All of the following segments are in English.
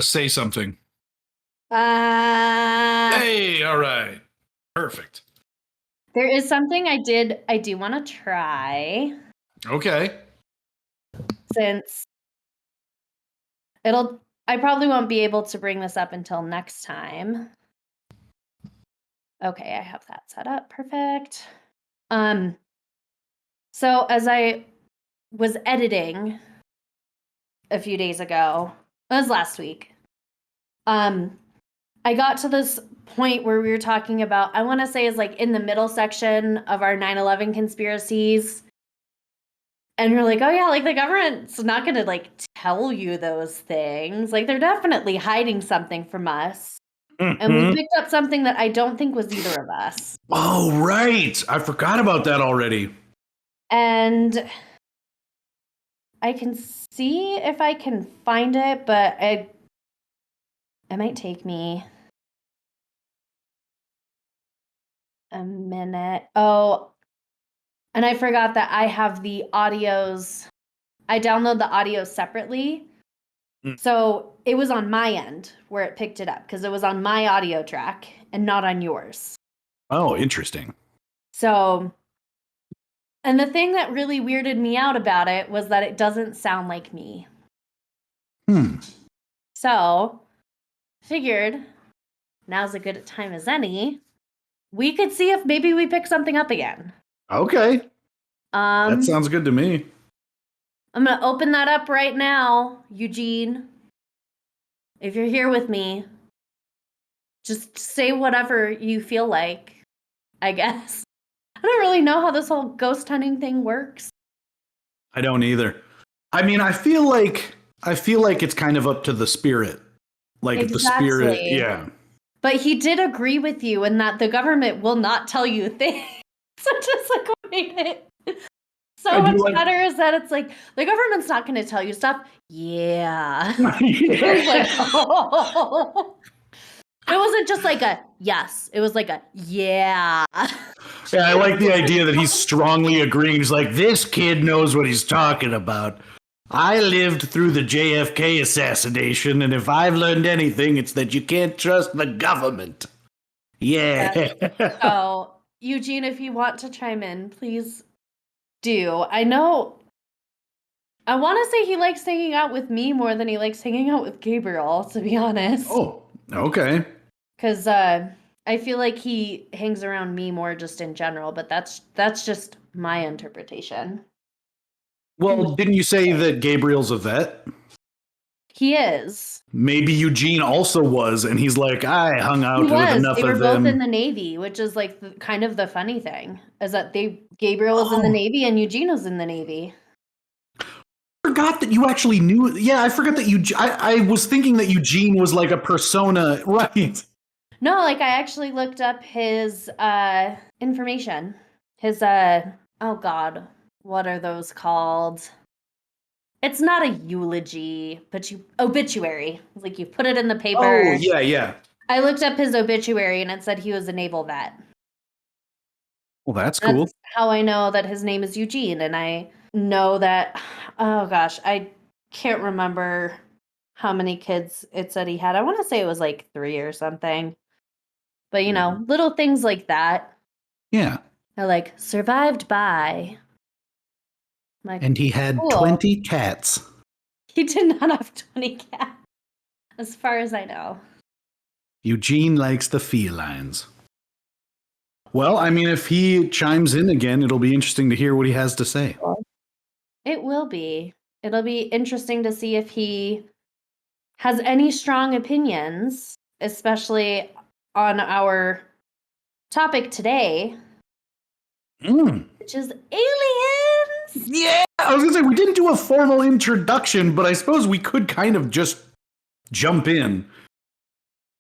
Say something. There Hey, all right. Perfect. is something I do want to try Okay. since I probably won't be able to bring this up until next time. Okay, I have that set up. Perfect. So as I was editing a few days ago, it was last week. I got to this point where we were talking about, I want to say is like in the middle section of our 9/11 conspiracies. And you're like, oh yeah, like the government's not going to like tell you those things. Like they're definitely hiding something from us. And we picked up something that I don't think was either of us. Oh, right. I forgot about that already. And I can see if I can find it, but it might take me a minute. Oh, and I forgot that I have the audios. I download the audio separately. So it was on my end where it picked it up because it was on my audio track and not on yours. Oh, interesting. So, and the thing that really weirded me out about it was that it doesn't sound like me. So, figured now's a good time as any. We could see if maybe we pick something up again. Okay. That sounds good to me. I'm going to open that up right now, Eugene. If you're here with me, just say whatever you feel like, I guess. I don't really know how this whole ghost hunting thing works. I don't either. I mean, I feel like it's kind of up to the spirit. Like if the spirit, yeah. But he did agree with you in that the government will not tell you things. So just like what made it so much better is that it's like the government's not going to tell you stuff. Yeah. It was like, oh. It wasn't just like a yes. It was like a yeah. Yeah, I like the idea that he's strongly agreeing. He's like, this kid knows what he's talking about. I lived through the JFK assassination, and if I've learned anything, it's that you can't trust the government. Yeah. So, Eugene, if you want to chime in, please do. I know. I want to say he likes hanging out with me more than he likes hanging out with Gabriel, to be honest. Oh, okay. Because I feel like he hangs around me more just in general, but that's just my interpretation. Well, didn't you say that Gabriel's a vet? He is. Maybe Eugene also was, and he's like, I hung out with enough of them. They were both in the Navy, which is like kind of the funny thing, is that Gabriel was in the Navy and Eugene was in the Navy. I forgot that you actually knew. Yeah, I forgot that I was thinking that Eugene was like a persona, right? No, like I actually looked up his information. His oh god, what are those called? It's not a eulogy, but obituary. Like you put it in the paper. Oh, yeah. I looked up his obituary and it said he was a naval vet. Well, that's cool. That's how I know that his name is Eugene, and I know that, oh gosh, I can't remember how many kids it said he had. I want to say it was like 3 or something. But, little things like that. Yeah. I like survived by. Like, and he had 20 cats. He did not have 20 cats, as far as I know. Eugene likes the felines. Well, I mean, if he chimes in again, it'll be interesting to hear what he has to say. It will be. It'll be interesting to see if he has any strong opinions, especially on our topic today, which is aliens. Yeah, I was going to say, we didn't do a formal introduction, but I suppose we could kind of just jump in.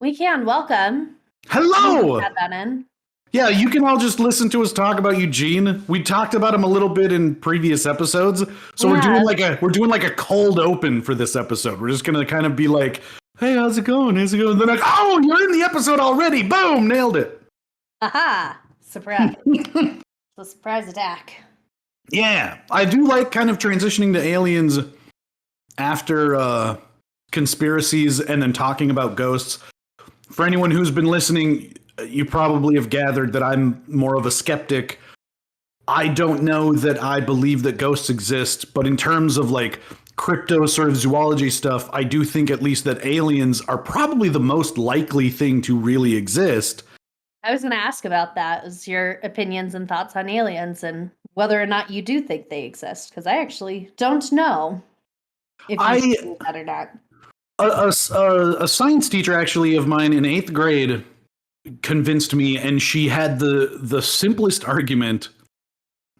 We can. Welcome. Hello. Add that in. Yeah, you can all just listen to us talk about Eugene. We talked about him a little bit in previous episodes, so we're doing like a cold open for this episode. We're just gonna kind of be like, "Hey, how's it going? How's it going?" Then like, "Oh, you're in the episode already! Boom, nailed it!" Aha! Surprise! It's a surprise attack. Yeah, I do like kind of transitioning to aliens after conspiracies and then talking about ghosts. For anyone who's been listening, you probably have gathered that I'm more of a skeptic. I don't know that I believe that ghosts exist, but in terms of like crypto sort of zoology stuff, I do think at least that aliens are probably the most likely thing to really exist. I was going to ask about that. Is your opinions and thoughts on aliens and whether or not you do think they exist? Because I actually don't know if you think that or not. A science teacher actually of mine in 8th grade convinced me, and she had the simplest argument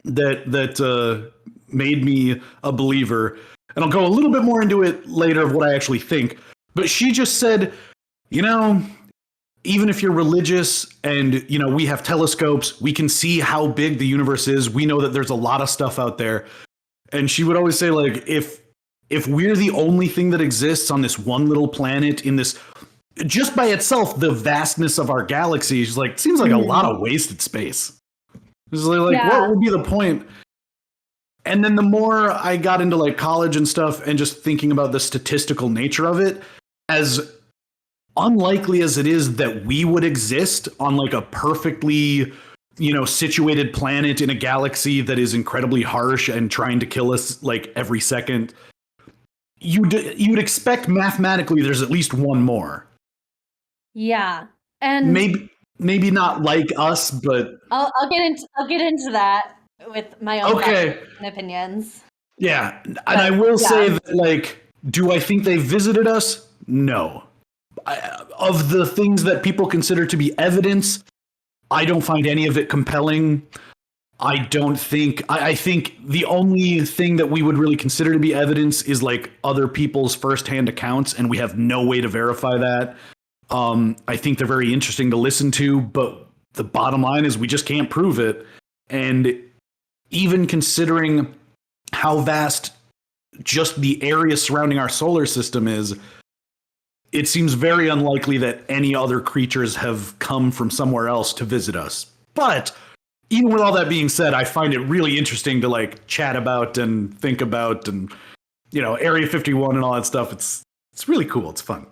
that made me a believer. And I'll go a little bit more into it later of what I actually think. But she just said, even if you're religious and, we have telescopes, we can see how big the universe is. We know that there's a lot of stuff out there. And she would always say, like, if we're the only thing that exists on this one little planet in this, just by itself, the vastness of our galaxy, she's like, seems like a lot of wasted space. It's like, what would be the point? And then the more I got into like college and stuff and just thinking about the statistical nature of it, as unlikely as it is that we would exist on like a perfectly, situated planet in a galaxy that is incredibly harsh and trying to kill us like every second, you'd expect mathematically there's at least one more. Yeah. And maybe not like us, but I'll get into that with my own opinions. Yeah. And I will say that, like, do I think they visited us? No. Of the things that people consider to be evidence, I don't find any of it compelling. I think the only thing that we would really consider to be evidence is like other people's firsthand accounts, and we have no way to verify that. I think they're very interesting to listen to, but the bottom line is we just can't prove it. And even considering how vast just the area surrounding our solar system is, it seems very unlikely that any other creatures have come from somewhere else to visit us. But even with all that being said, I find it really interesting to like chat about and think about, and Area 51 and all that stuff. It's really cool. It's fun.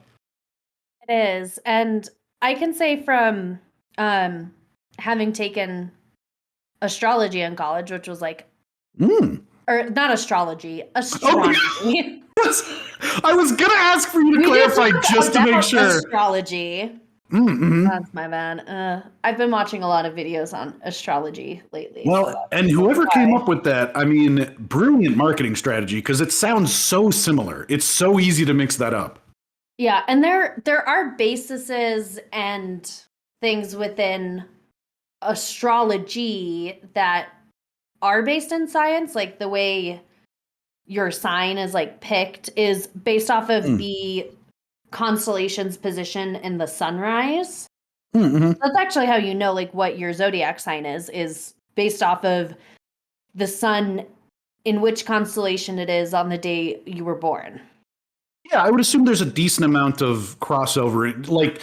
It is. And I can say from having taken astrology in college, which was like or not astrology, astronomy. I was gonna ask for you to clarify just to make sure. Astrology. Mm-hmm. That's my bad. I've been watching a lot of videos on astrology lately. Well, and whoever came up with that, I mean, brilliant marketing strategy, because it sounds so similar. It's so easy to mix that up. Yeah, and there are bases and things within astrology that are based in science, like the way your sign is like picked is based off of the constellation's position in the sunrise. Mm-hmm. That's actually how you know like what your zodiac sign is based off of the sun, in which constellation it is on the day you were born. Yeah, I would assume there's a decent amount of crossover. Like,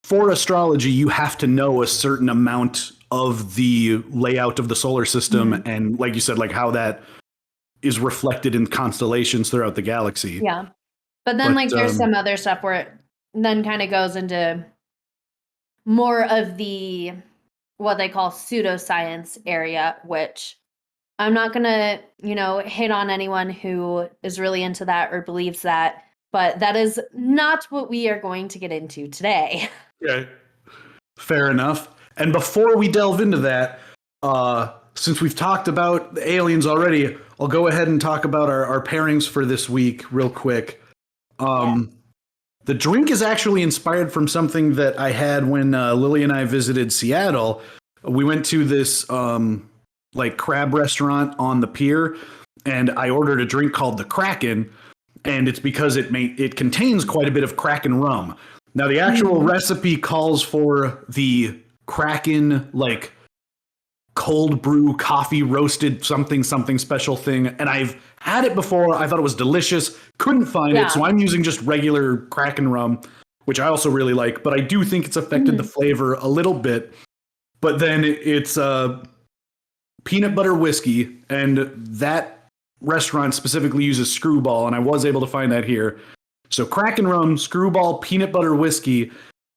for astrology, you have to know a certain amount of the layout of the solar system, and like you said, like how that is reflected in constellations throughout the galaxy. Yeah. But then there's some other stuff where it then kind of goes into more of the what they call pseudoscience area, which I'm not going to, hit on anyone who is really into that or believes that, but that is not what we are going to get into today. Okay. Fair enough. And before we delve into that, since we've talked about the aliens already, I'll go ahead and talk about our pairings for this week real quick. The drink is actually inspired from something that I had when Lily and I visited Seattle. We went to this crab restaurant on the pier, and I ordered a drink called the Kraken, and it's because it contains quite a bit of Kraken rum. Now, the actual recipe calls for the Kraken, like, cold brew coffee roasted something special thing, and I've had it before. I thought it was delicious. Couldn't find it, so I'm using just regular Kraken rum, which I also really like, but I do think it's affected the flavor a little bit. But then it's peanut butter whiskey, and that restaurant specifically uses Screwball, and I was able to find that here. So Kraken rum, Screwball peanut butter whiskey,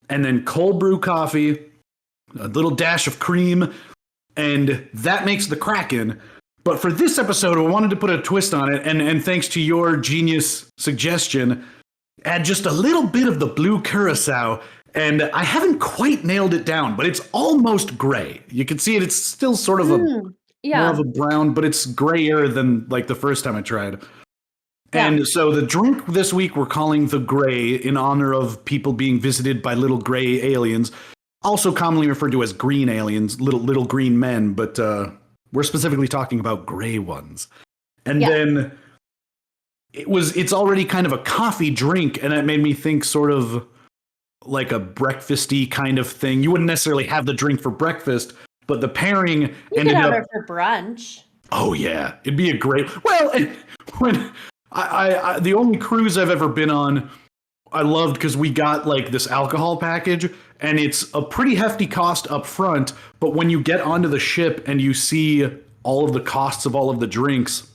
and then cold brew coffee, a little dash of cream, and that makes the Kraken. But for this episode, I wanted to put a twist on it, and thanks to your genius suggestion, add just a little bit of the blue curacao. And I haven't quite nailed it down, but it's almost gray. You can see it; it's still sort of more of a brown, but it's grayer than like the first time I tried. Yeah. And so the drink this week we're calling the Gray in honor of people being visited by little gray aliens, also commonly referred to as green aliens, little green men, but we're specifically talking about gray ones. And then it's already kind of a coffee drink, and it made me think sort of like a breakfasty kind of thing. You wouldn't necessarily have the drink for breakfast, but the pairing you ended could have up it for brunch. Oh yeah, it'd be a great. Well, when I the only cruise I've ever been on, I loved because we got like this alcohol package, and it's a pretty hefty cost up front. But when you get onto the ship and you see all of the costs of all of the drinks,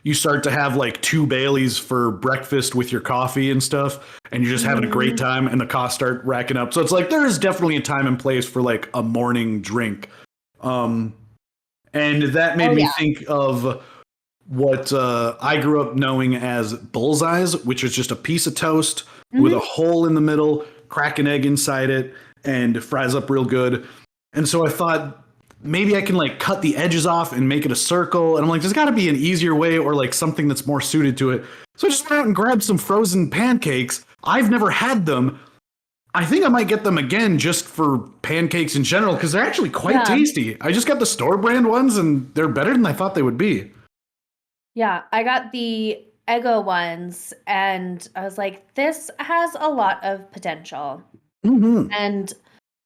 you start to have like 2 Baileys for breakfast with your coffee and stuff, and you're just having a great time, and the costs start racking up. So it's like there is definitely a time and place for like a morning drink. And that made me think of what I grew up knowing as bullseyes, which is just a piece of toast with a hole in the middle, crack an egg inside it, and fries up real good. And so I thought maybe I can like cut the edges off and make it a circle. And I'm like, there's got to be an easier way or like something that's more suited to it. So I just went out and grabbed some frozen pancakes. I've never had them. I think I might get them again just for pancakes in general because they're actually quite tasty. I just got the store brand ones and they're better than I thought they would be. Yeah, I got the Eggo ones and I was like, this has a lot of potential. And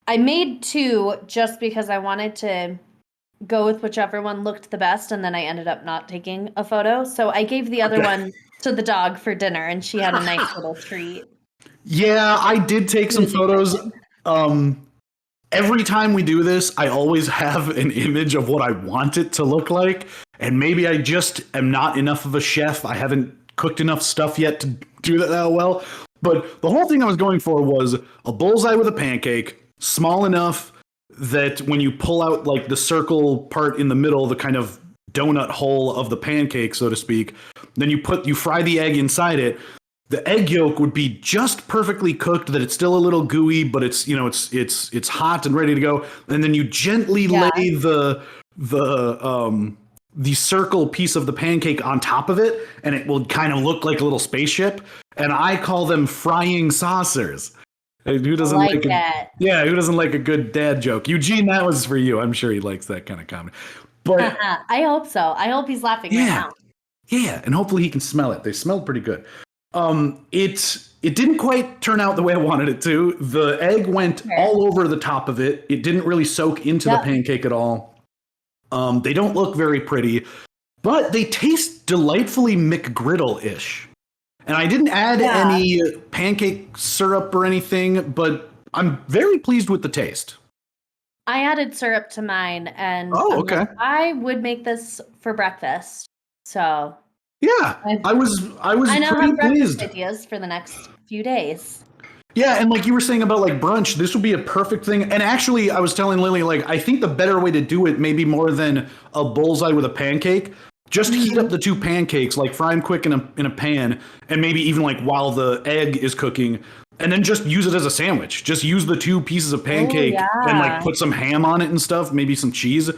I made 2 just because I wanted to go with whichever one looked the best, and then I ended up not taking a photo. So I gave the other one to the dog for dinner, and she had a nice little treat. Yeah, I did take some photos. Every time we do this, I always have an image of what I want it to look like, and maybe I just am not enough of a chef. I haven't cooked enough stuff yet to do that well. But the whole thing I was going for was a bullseye with a pancake, small enough that when you pull out like the circle part in the middle, the kind of donut hole of the pancake, so to speak, then you fry the egg inside it. The egg yolk would be just perfectly cooked, that it's still a little gooey, but it's it's hot and ready to go. And then you gently lay the circle piece of the pancake on top of it, and it will kind of look like a little spaceship. And I call them frying saucers. Who doesn't like that? Yeah, who doesn't like a good dad joke? Eugene, that was for you. I'm sure he likes that kind of comedy. But I hope so. I hope he's laughing right now. Yeah, and hopefully he can smell it. They smell pretty good. It didn't quite turn out the way I wanted it to. The egg went all over the top of it. It didn't really soak into the pancake at all. They don't look very pretty, but they taste delightfully McGriddle-ish. And I didn't add any pancake syrup or anything, but I'm very pleased with the taste. I added syrup to mine, and I would make this for breakfast. So I was I now pretty have breakfast pleased. ideas for the next few days. Yeah, and like you were saying about like brunch, this would be a perfect thing. And actually, I was telling Lily, like, I think the better way to do it, maybe more than a bullseye with a pancake, just heat up the 2 pancakes, like fry them quick in a pan, and maybe even like while the egg is cooking, and then just use it as a sandwich. Just use the 2 pieces of pancake and like put some ham on it and stuff, maybe some cheese.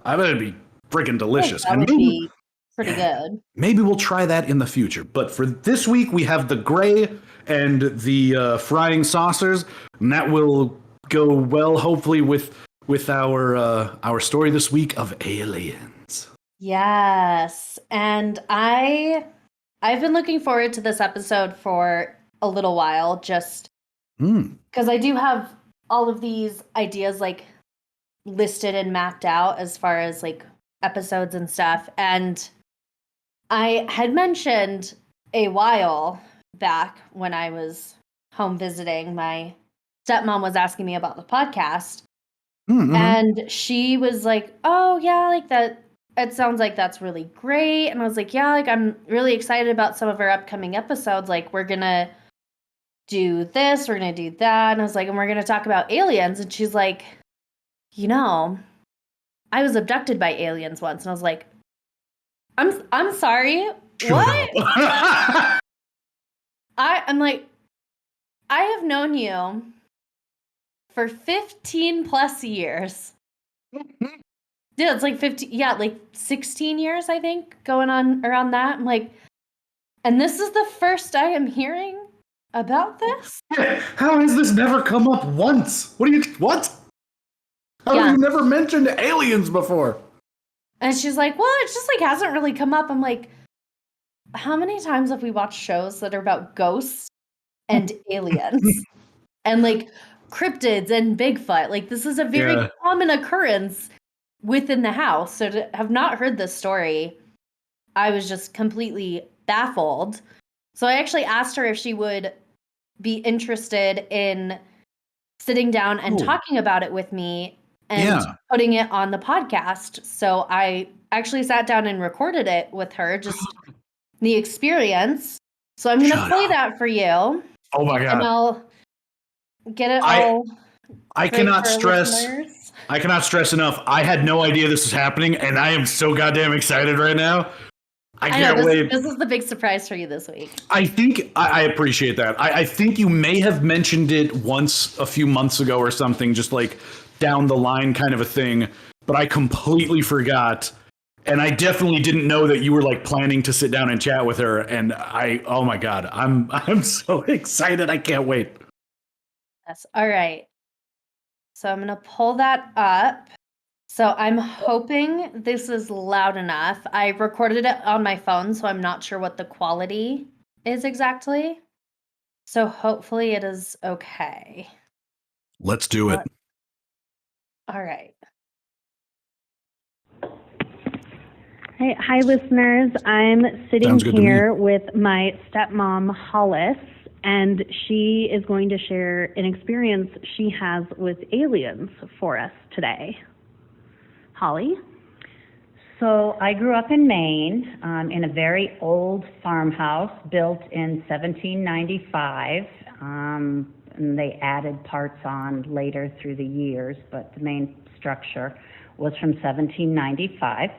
I bet it'd be freaking delicious. That would be pretty good. Maybe we'll try that in the future. But for this week, we have the Gray and the frying saucers, and that will go well, hopefully, with our story this week of aliens. Yes, and I've been looking forward to this episode for a little while, just because I do have all of these ideas like listed and mapped out as far as like episodes and stuff. And I had mentioned a while back when I was home visiting, my stepmom was asking me about the podcast. And she was like, oh yeah, like that it sounds like that's really great. And I was like, yeah, like I'm really excited about some of our upcoming episodes. Like we're going to do this, we're going to do that. And I was like, and we're going to talk about aliens. And she's like, I was abducted by aliens once. And I was like, I'm sorry. What? I'm like, I have known you for 15 plus years. Yeah, it's like 15, yeah, like 16 years, I think, going on around that. I'm like, and this is the first I am hearing about this? How has this never come up once? What? How have you never mentioned aliens before? And she's like, well, it just like hasn't really come up. I'm like, how many times have we watched shows that are about ghosts and aliens and like cryptids and Bigfoot? Like this is a very common occurrence within the house. So to have not heard this story, I was just completely baffled. So I actually asked her if she would be interested in sitting down and talking about it with me and putting it on the podcast. So I actually sat down and recorded it with her, just the experience. So I'm going to play that for you. Oh my God. And I'll get it all. I cannot stress enough. I had no idea this was happening, and I am so goddamn excited right now. I can't wait. This is the big surprise for you this week. I think I appreciate that. I think you may have mentioned it once a few months ago or something, just like down the line kind of a thing, but I completely forgot. And I definitely didn't know that you were like planning to sit down and chat with her. And oh my God, I'm so excited. I can't wait. Yes. All right. So I'm going to pull that up. So I'm hoping this is loud enough. I recorded it on my phone, so I'm not sure what the quality is exactly. So hopefully it is okay. Let's do it. All right. Hi, listeners. I'm sitting here with my stepmom, Hollis, and she is going to share an experience she has with aliens for us today. Holly? So I grew up in Maine in a very old farmhouse built in 1795. And they added parts on later through the years, but the main structure was from 1795.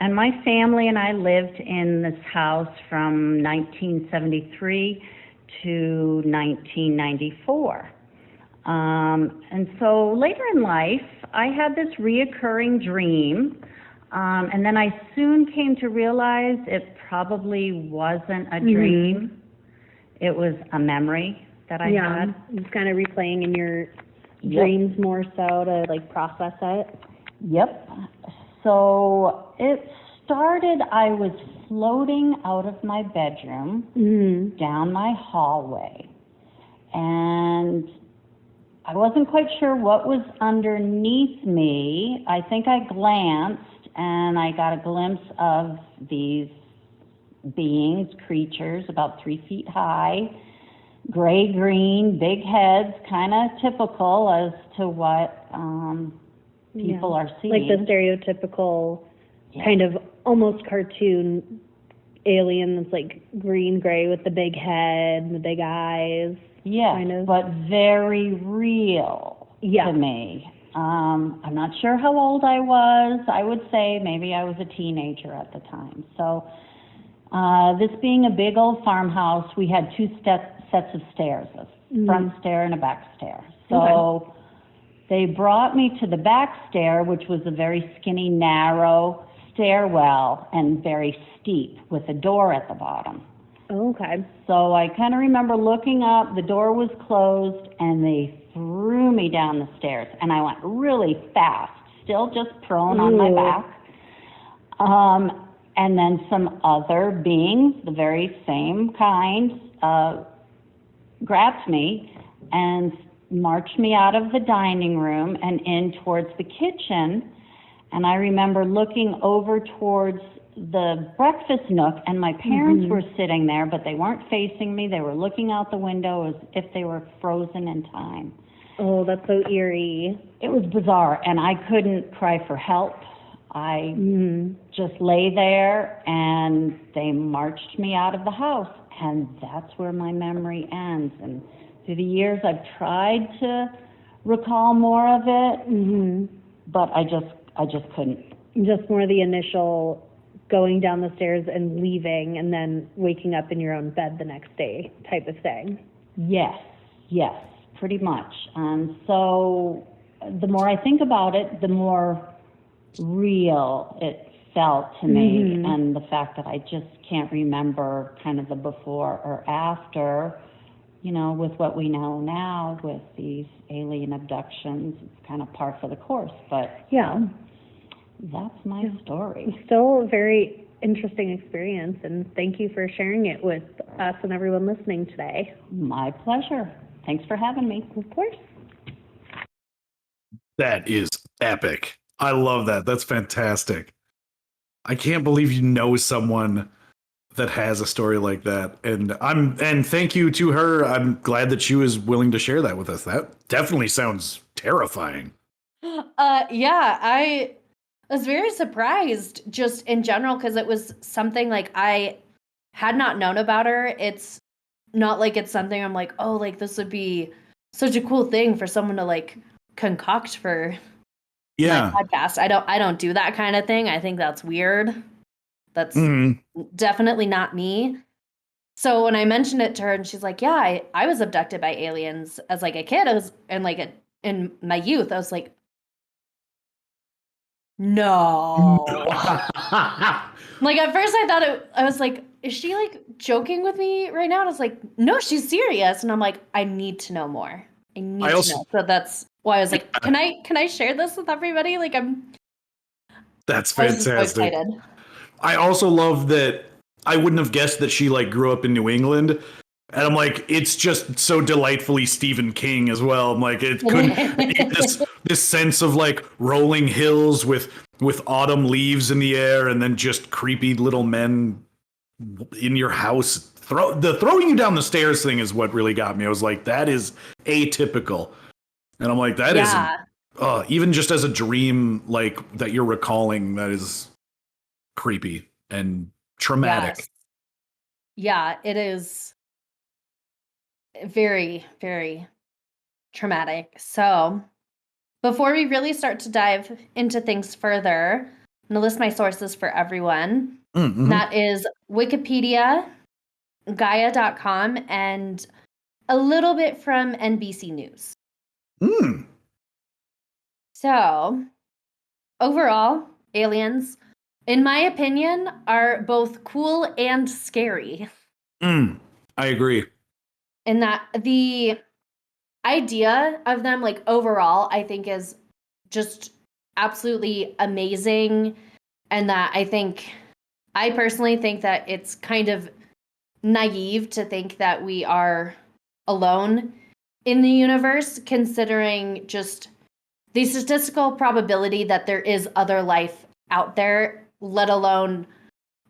And my family and I lived in this house from 1973 to 1994. And so later in life, I had this reoccurring dream, and then I soon came to realize it probably wasn't a dream. It was a memory that I had. Just kind of replaying in your dreams more so to like process it. Yep. So it started, I was floating out of my bedroom down my hallway, and I wasn't quite sure what was underneath me. I think I glanced and I got a glimpse of these beings, creatures about 3 feet high, gray-green, big heads, kind of typical as to what people are seeing. Like the stereotypical kind of almost cartoon alien that's like green-gray with the big head and the big eyes. Yes, kind of. But very real to me. I'm not sure how old I was. I would say maybe I was a teenager at the time. So this being a big old farmhouse, we had two sets of stairs, a front stair and a back stair. So they brought me to the back stair, which was a very skinny, narrow stairwell and very steep with a door at the bottom. Okay. So I kind of remember looking up, the door was closed, and they threw me down the stairs, and I went really fast, still just prone on my back. And then some other beings, the very same kind, grabbed me and marched me out of the dining room and in towards the kitchen. And I remember looking over towards the breakfast nook, and my parents were sitting there, but they weren't facing me. They were looking out the window as if they were frozen in time. Oh, that's so eerie. It was bizarre, and I couldn't cry for help. I just lay there and they marched me out of the house, and that's where my memory ends. And through the years, I've tried to recall more of it, but I just couldn't. Just more the initial going down the stairs and leaving and then waking up in your own bed the next day type of thing. Yes, pretty much. So the more I think about it, the more real it felt to me, and the fact that I just can't remember kind of the before or after, with what we know now with these alien abductions. It's kind of par for the course, but yeah, that's my story. Still a very interesting experience, and thank you for sharing it with us and everyone listening today. My pleasure. Thanks for having me. Of course. That is epic. I love that. That's fantastic. I can't believe you know someone that has a story like that. And thank you to her. I'm glad that she was willing to share that with us. That definitely sounds terrifying. Yeah, I was very surprised just in general because it was something like I had not known about her. It's not like it's something I'm like, oh, like this would be such a cool thing for someone to like concoct for my podcast. I don't do that kind of thing. I think that's weird. That's definitely not me. So when I mentioned it to her and she's like, yeah, I was abducted by aliens as like a kid. I was in my youth. I was like, no. Like at first I thought I was like, is she like joking with me right now? And I was like, no, she's serious. And I'm like, I need to know more. I need to know. So that's why I was like, can I share this with everybody? Like That's fantastic. I was so excited. I also love that I wouldn't have guessed that she like grew up in New England. And I'm like, it's just so delightfully Stephen King as well. I'm like, it couldn't be this sense of like rolling hills with autumn leaves in the air and then just creepy little men in your house. Throwing you down the stairs thing is what really got me. I was like, that is atypical. And I'm like, that isn't, even just as a dream, like that you're recalling, that is creepy and traumatic. Yes. Yeah, it is very, very traumatic. So before we really start to dive into things further, I'm going to list my sources for everyone. That is Wikipedia, Gaia.com, and a little bit from NBC News. So overall, aliens, in my opinion, are both cool and scary. I agree. And that the idea of them, like overall, I think is just absolutely amazing. And that I personally think that it's kind of naive to think that we are alone in the universe, considering just the statistical probability that there is other life out there, let alone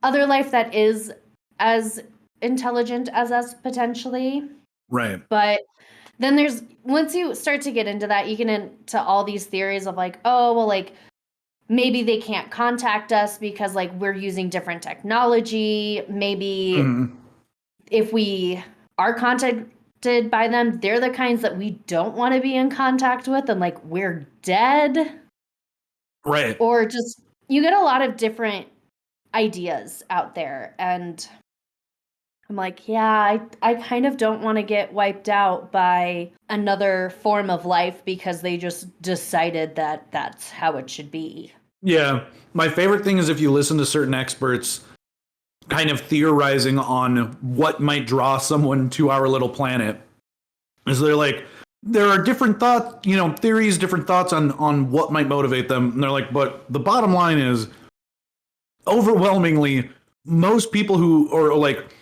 other life that is as intelligent as us potentially. Right. But then once you start to get into that, you get into all these theories of like, oh, well, like maybe they can't contact us because like we're using different technology. Maybe if we are contacted by them, they're the kinds that we don't want to be in contact with and like we're dead. Right. Or just you get a lot of different ideas out there. And I'm like, yeah, I kind of don't want to get wiped out by another form of life because they just decided that that's how it should be. Yeah. My favorite thing is if you listen to certain experts kind of theorizing on what might draw someone to our little planet, is they're like, there are different thoughts, theories, different thoughts on what might motivate them. And they're like, but the bottom line is overwhelmingly most people who are like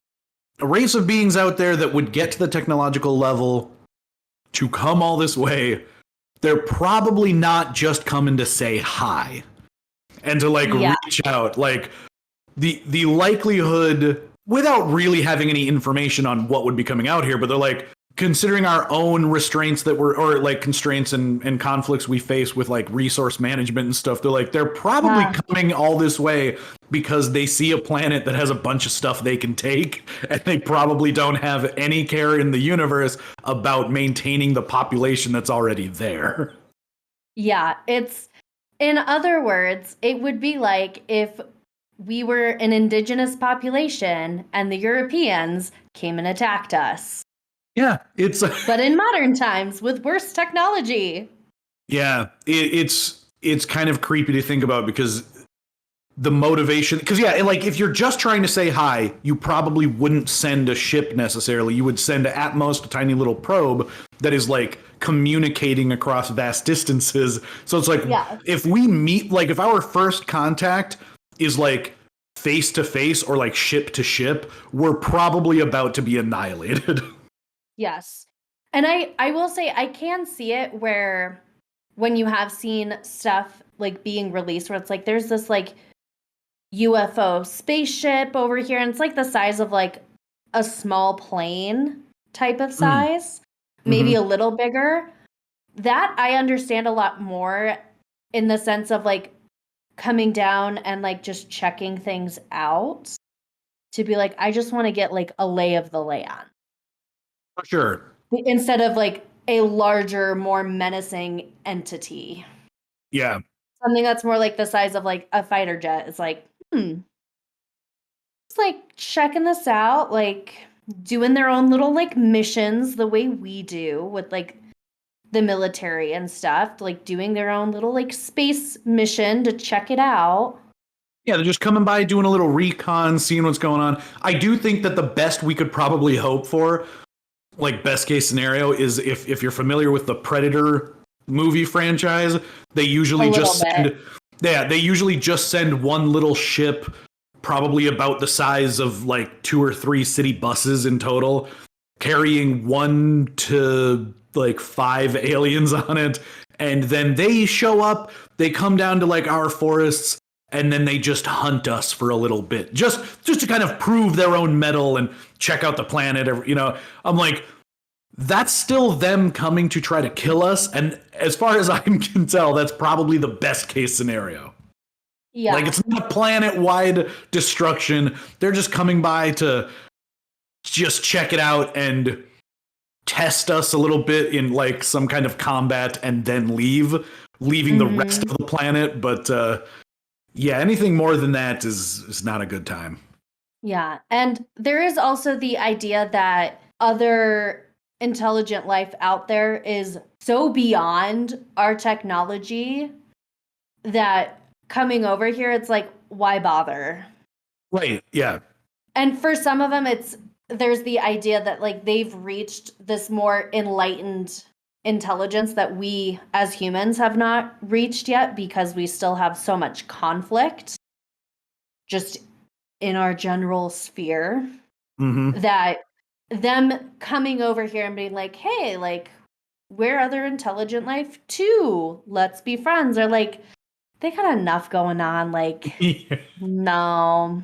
a race of beings out there that would get to the technological level to come all this way, they're probably not just coming to say hi and to like reach out. Like the likelihood, without really having any information on what would be coming out here, but they're like, considering our own restraints that we're, or like constraints and conflicts we face with like resource management and stuff, they're probably coming all this way because they see a planet that has a bunch of stuff they can take, and they probably don't have any care in the universe about maintaining the population that's already there. Yeah, it's, in other words, it would be like if we were an indigenous population and the Europeans came and attacked us. Yeah, it's but in modern times with worse technology. Yeah, it's kind of creepy to think about because the motivation, because like if you're just trying to say hi, you probably wouldn't send a ship necessarily. You would send at most a tiny little probe that is like communicating across vast distances. So it's like if we meet, like if our first contact is like face to face or like ship to ship, we're probably about to be annihilated. Yes. And I will say I can see it where when you have seen stuff like being released where it's like there's this like UFO spaceship over here and it's like the size of like a small plane type of size, maybe a little bigger. That I understand a lot more in the sense of like coming down and like just checking things out to be like, I just want to get like a lay of the land. For sure. Instead of like a larger, more menacing entity. Yeah. Something that's more like the size of like a fighter jet. It's like, it's like checking this out, like doing their own little like missions the way we do with like the military and stuff, like doing their own little like space mission to check it out. Yeah, they're just coming by, doing a little recon, seeing what's going on. I do think that the best we could probably hope for, like best case scenario, is if you're familiar with the Predator movie franchise, they usually just send one little ship, probably about the size of like 2 or 3 city buses in total, carrying 1 to like 5 aliens on it, and then they show up, they come down to like our forests, and then they just hunt us for a little bit, just to kind of prove their own mettle and check out the planet. I'm like, that's still them coming to try to kill us. And as far as I can tell, that's probably the best case scenario. Yeah. Like it's not planet-wide destruction. They're just coming by to just check it out and test us a little bit in like some kind of combat and then leaving the rest of the planet. But anything more than that is not a good time. Yeah. And there is also the idea that other intelligent life out there is so beyond our technology that coming over here, it's like, why bother? Right. Yeah. And for some of them, there's the idea that like they've reached this more enlightened intelligence that we as humans have not reached yet because we still have so much conflict just in our general sphere that them coming over here and being like, hey, like we're other intelligent life too, let's be friends, or like they got enough going on, like no,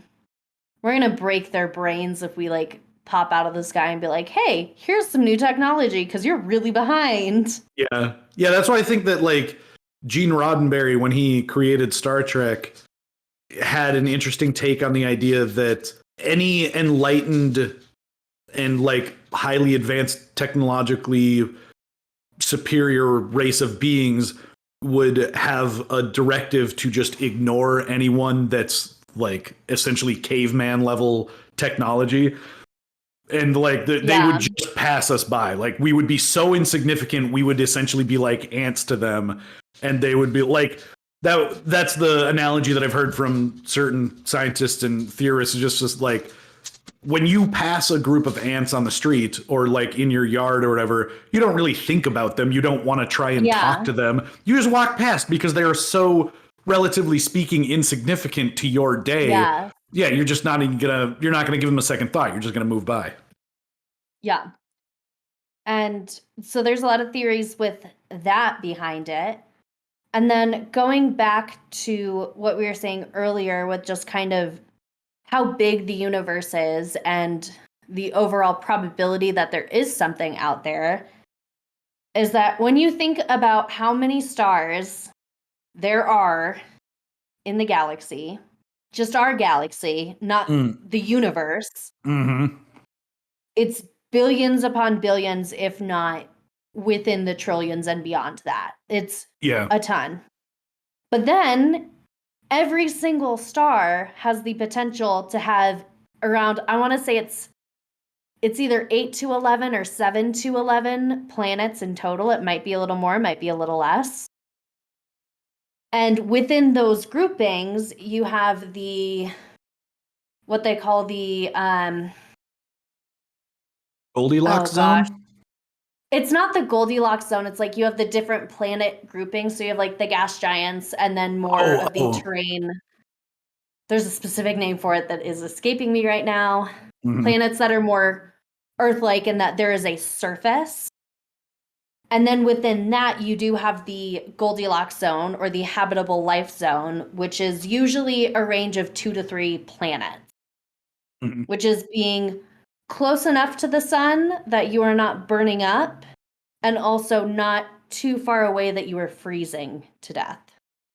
we're gonna break their brains if we like pop out of the sky and be like, hey, here's some new technology because you're really behind. Yeah, that's why I think that like Gene Roddenberry, when he created Star Trek, had an interesting take on the idea that any enlightened and like highly advanced, technologically superior race of beings would have a directive to just ignore anyone that's like essentially caveman level technology. And like they would just pass us by. Like we would be so insignificant, we would essentially be like ants to them. And they would be like, that's the analogy that I've heard from certain scientists and theorists, is just like, when you pass a group of ants on the street or like in your yard or whatever, you don't really think about them. You don't want to try and talk to them. You just walk past because they are so, relatively speaking, insignificant to your day. Yeah, you're just not even you're not gonna give them a second thought. You're just gonna move by. Yeah. And so there's a lot of theories with that behind it. And then going back to what we were saying earlier with just kind of how big the universe is and the overall probability that there is something out there is that when you think about how many stars there are in the galaxy, just our galaxy, not the universe, it's billions upon billions, if not within the trillions and beyond that. It's a ton. But then every single star has the potential to have around, I want to say it's either 8 to 11 or 7 to 11 planets in total. It might be a little more, it might be a little less. And within those groupings, you have what they call the Goldilocks zone? It's not the Goldilocks zone. It's like you have the different planet groupings. So you have like the gas giants and then more of the terrain. There's a specific name for it that is escaping me right now. Planets that are more Earth-like in that there is a surface. And then within that, you do have the Goldilocks zone or the habitable life zone, which is usually a range of 2 to 3 planets, which is being close enough to the sun that you are not burning up and also not too far away that you are freezing to death.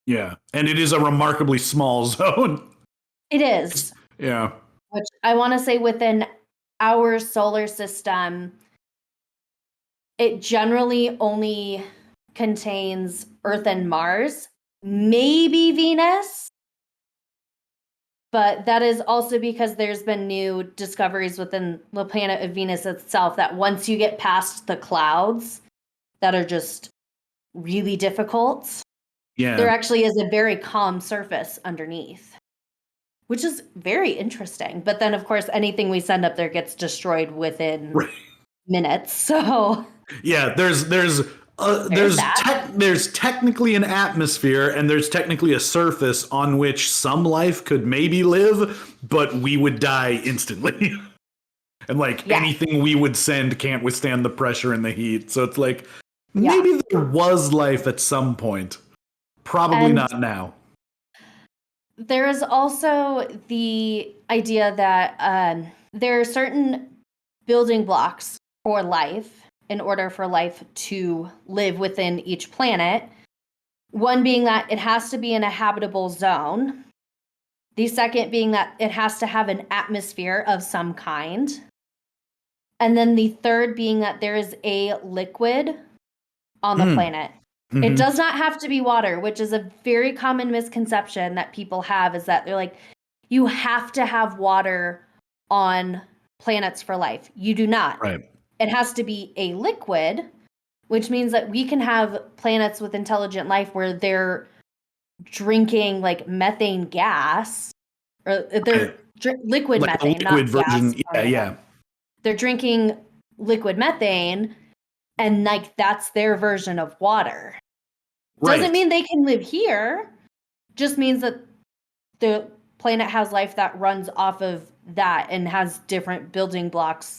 Yeah. And it is a remarkably small zone. It is. Yeah. Which I want to say within our solar system, it generally only contains Earth and Mars, maybe Venus. But that is also because there's been new discoveries within the planet of Venus itself that once you get past the clouds that are just really difficult, there actually is a very calm surface underneath, which is very interesting. But then, of course, anything we send up there gets destroyed within minutes. So yeah, there's technically an atmosphere and there's technically a surface on which some life could maybe live, but we would die instantly. And like anything we would send can't withstand the pressure and the heat. So it's like maybe there was life at some point. Probably not now. There is also the idea that there are certain building blocks for life in order for life to live within each planet. One being that it has to be in a habitable zone. The second being that it has to have an atmosphere of some kind. And then the third being that there is a liquid on the planet. It does not have to be water, which is a very common misconception that people have, is that they're like, you have to have water on planets for life. You do not. Right. It has to be a liquid, which means that we can have planets with intelligent life where they're drinking like methane gas, or they're liquid like methane, liquid not version. gas. Yeah. They're drinking liquid methane, and like that's their version of water. Right. Doesn't mean they can live here. Just means that the planet has life that runs off of that and has different building blocks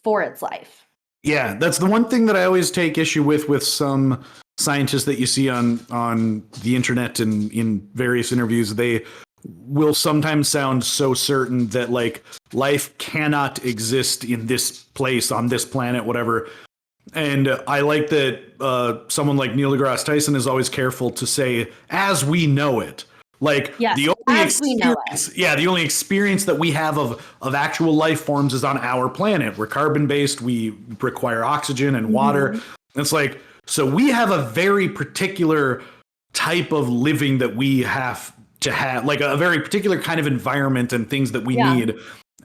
for its life. Yeah, that's the one thing that I always take issue with some scientists that you see on the internet and in various interviews. They will sometimes sound so certain that like life cannot exist in this place, on this planet, whatever. And I like that someone like Neil deGrasse Tyson is always careful to say, as we know it. Like the only experience that we have of actual life forms is on our planet. We're carbon based. We require oxygen and water. And it's like, so we have a very particular type of living that we have to have, like a very particular kind of environment and things that we need.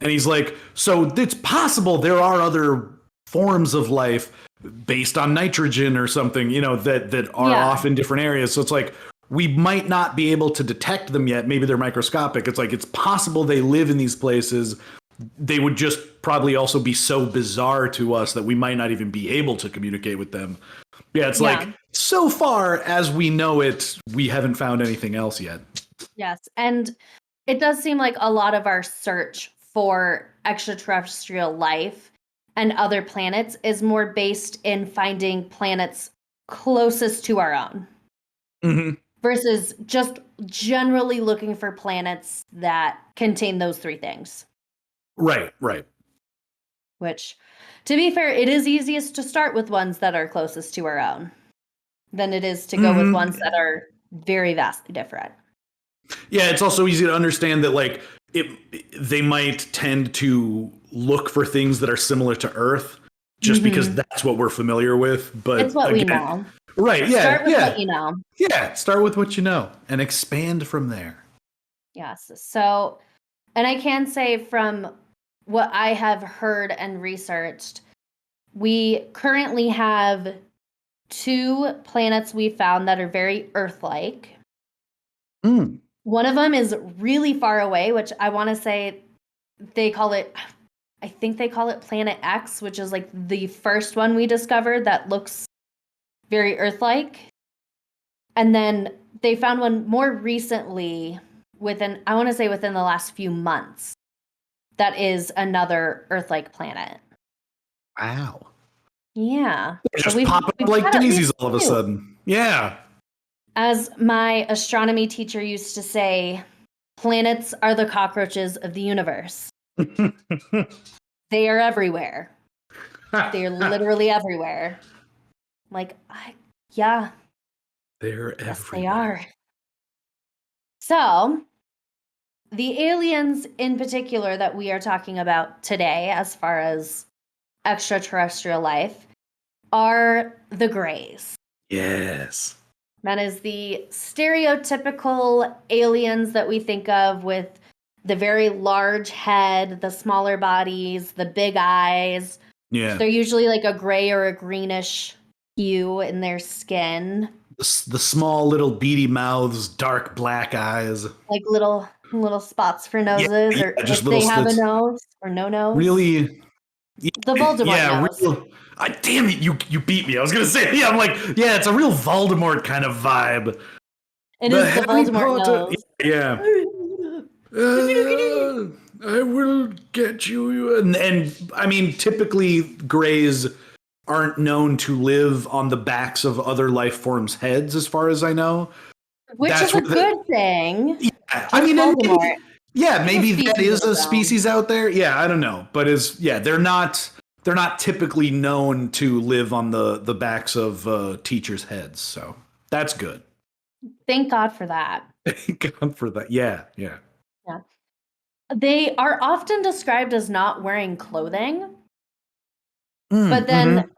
And he's like, so it's possible there are other forms of life based on nitrogen or something, you know, that are off in different areas. So it's like, we might not be able to detect them yet. Maybe they're microscopic. It's like, it's possible they live in these places. They would just probably also be so bizarre to us that we might not even be able to communicate with them. Yeah, it's like, so far as we know it, we haven't found anything else yet. Yes. And it does seem like a lot of our search for extraterrestrial life and other planets is more based in finding planets closest to our own. Versus just generally looking for planets that contain those three things. Right. which, to be fair, it is easiest to start with ones that are closest to our own than it is to go with ones that are very vastly different. Yeah, it's also easy to understand that like they might tend to look for things that are similar to Earth just because that's what we're familiar with. But it's what we know. Right, yeah. Start with what you know. Yeah, start with what you know and expand from there. Yes. So, and I can say from what I have heard and researched, we currently have 2 planets we found that are very Earth-like. One of them is really far away, which I want to say I think they call it Planet X, which is like the first one we discovered that looks very Earth-like. And then they found one more recently within the last few months that is another Earth-like planet. Wow. Yeah. Just pop up like daisies all of a sudden. Yeah. As my astronomy teacher used to say, planets are the cockroaches of the universe. They are everywhere. They are literally everywhere. Like, yeah. They're everywhere. Yes, they are. So, the aliens in particular that we are talking about today, as far as extraterrestrial life, are the Greys. Yes. That is the stereotypical aliens that we think of with the very large head, the smaller bodies, the big eyes. Yeah. They're usually like a gray or a greenish hue in their skin. The small little beady mouths, dark black eyes. Like little spots for noses, or just if they have slits. a nose or no nose. Really? The Voldemort nose. Damn it, you beat me. I was going to say, I'm like, yeah, it's a real Voldemort kind of vibe. It is the Voldemort nose. Yeah. I will get you. And I mean, typically Greys aren't known to live on the backs of other life forms' heads, as far as I know. Which is a good thing. Yeah, I mean, maybe that is a species out there. Yeah, I don't know, but they're not typically known to live on the backs of teachers' heads. So that's good. Thank God for that. Thank God for that. Yeah. They are often described as not wearing clothing, but then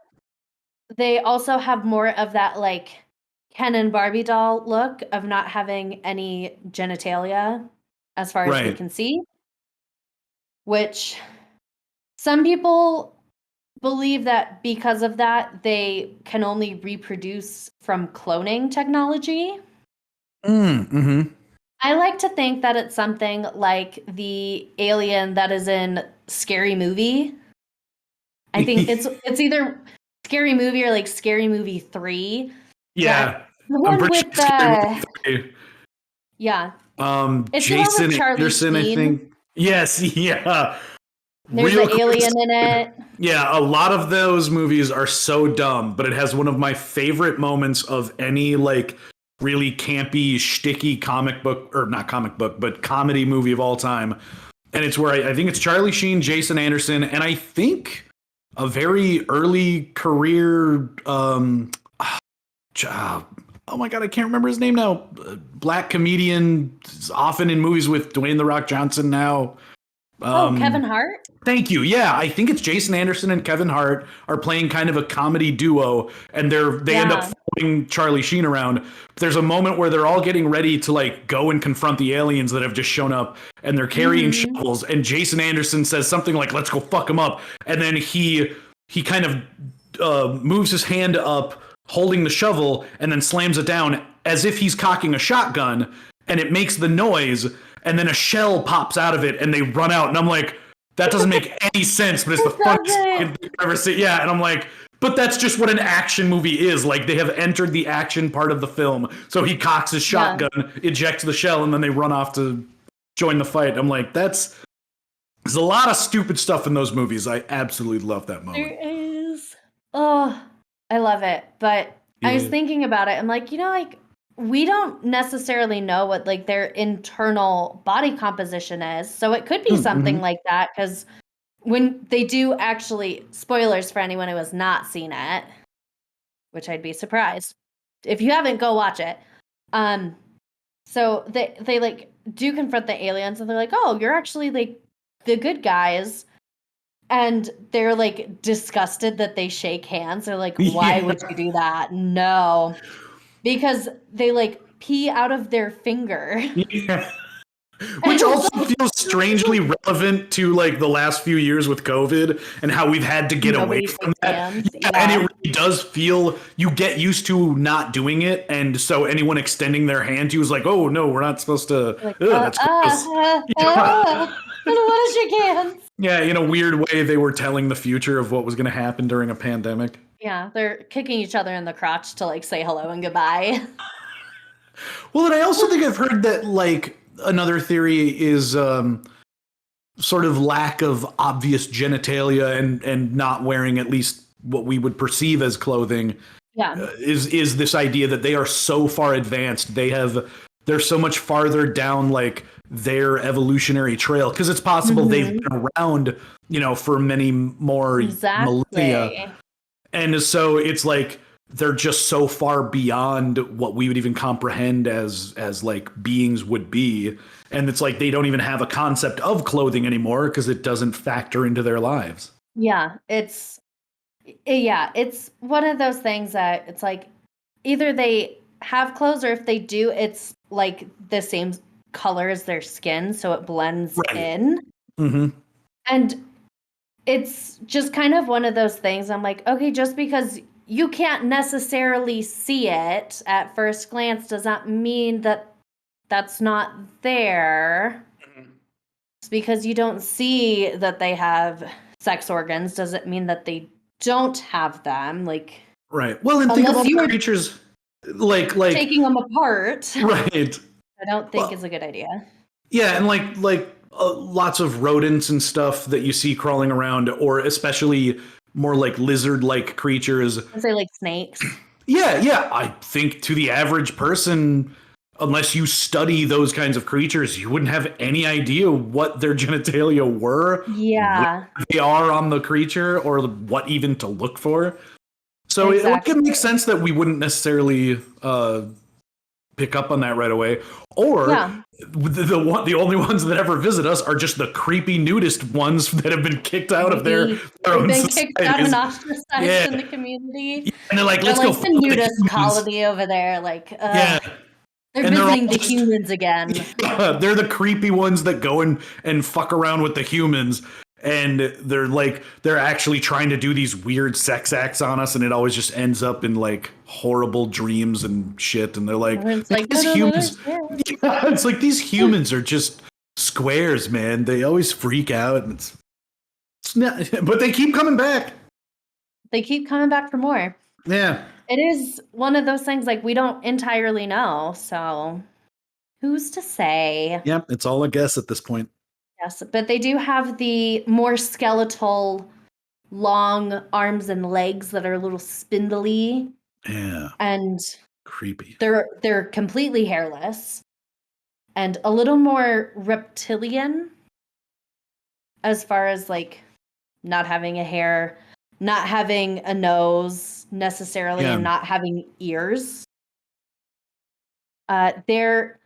they also have more of that like Ken and Barbie doll look of not having any genitalia as far as we can see, which some people believe that because of that, they can only reproduce from cloning technology. I like to think that it's something like the alien that is in Scary Movie. I think it's either Scary Movie or like Scary Movie 3. Yeah. The one with it's Jason the one with Anderson, Sheen. I think. Yes, yeah. There's an alien in it. Yeah, a lot of those movies are so dumb, but it has one of my favorite moments of any like really campy, shticky comedy movie of all time. And it's where I think it's Charlie Sheen, Jason Anderson, and I think a very early career oh my God, I can't remember his name now. Black comedian, often in movies with Dwayne "The Rock" Johnson now. Kevin Hart? Thank you. Yeah, I think it's Jason Anderson and Kevin Hart are playing kind of a comedy duo, and they end up following Charlie Sheen around. But there's a moment where they're all getting ready to like go and confront the aliens that have just shown up, and they're carrying shovels, and Jason Anderson says something like, "Let's go fuck them up," and then he kind of moves his hand up holding the shovel and then slams it down as if he's cocking a shotgun, and it makes the noise, and then a shell pops out of it and they run out, and I'm like, that doesn't make any sense, but it's the funniest thing I've ever seen. Yeah, and I'm like, but that's just what an action movie is. Like, they have entered the action part of the film. So he cocks his shotgun, ejects the shell, and then they run off to join the fight. I'm like, there's a lot of stupid stuff in those movies. I absolutely love that moment. There is. Oh, I love it. But I was thinking about it. I'm like, like we don't necessarily know what like their internal body composition is. So it could be something like that, because when they do actually, spoilers for anyone who has not seen it, which I'd be surprised. If you haven't, go watch it. So they like do confront the aliens and they're like, oh, you're actually like the good guys. And they're like disgusted that they shake hands. They're like, why would you do that? No. Because they like pee out of their finger. Yeah. Which also feels strangely relevant to like the last few years with COVID and how we've had to get away from that. Yeah. And it really does feel, you get used to not doing it. And so anyone extending their hand to you is like, oh no, we're not supposed to. Like, that's gross. I don't want to shake hands. Yeah, in a weird way, they were telling the future of what was going to happen during a pandemic. Yeah, they're kicking each other in the crotch to like say hello and goodbye. Well, and I also think I've heard that like another theory is sort of lack of obvious genitalia and not wearing at least what we would perceive as clothing. Yeah, is this idea that they are so far advanced, they're so much farther down like their evolutionary trail, because it's possible they've been around, for many more millennia. And so it's like they're just so far beyond what we would even comprehend as like beings would be. And it's like they don't even have a concept of clothing anymore because it doesn't factor into their lives. Yeah, it's one of those things that it's like either they have clothes, or if they do, it's like the same color as their skin, so it blends in. Mm-hmm. And it's just kind of one of those things. I'm like, okay, just because you can't necessarily see it at first glance does not mean that that's not there. It's because you don't see that they have sex organs doesn't mean that they don't have them. Like, right. Well, and think about the creatures like taking them apart. Right. I don't think is a good idea. Yeah, and like lots of rodents and stuff that you see crawling around, or especially more like lizard-like creatures. I'd say like snakes. Yeah. I think to the average person, unless you study those kinds of creatures, you wouldn't have any idea what their genitalia were. Yeah. What they are on the creature, or what even to look for. So it makes sense that we wouldn't necessarily pick up on that right away. Or the only ones that ever visit us are just the creepy nudist ones that have been kicked out of their own societies. Kicked out and ostracized in the community. And they're like, let's go the nudist colony over there. Like, yeah. They're visiting the humans again. Yeah, they're the creepy ones that go and fuck around with the humans. And they're actually trying to do these weird sex acts on us, and it always just ends up in like horrible dreams and shit. And they're like, these humans. Yeah, it's like these humans are just squares, man. They always freak out, and it's not, but they keep coming back. They keep coming back for more. Yeah. It is one of those things like we don't entirely know, so who's to say? Yep, it's all a guess at this point. Yes, but they do have the more skeletal, long arms and legs that are a little spindly. Yeah. And creepy. They're completely hairless and a little more reptilian as far as like not having a hair, not having a nose necessarily, and not having ears. There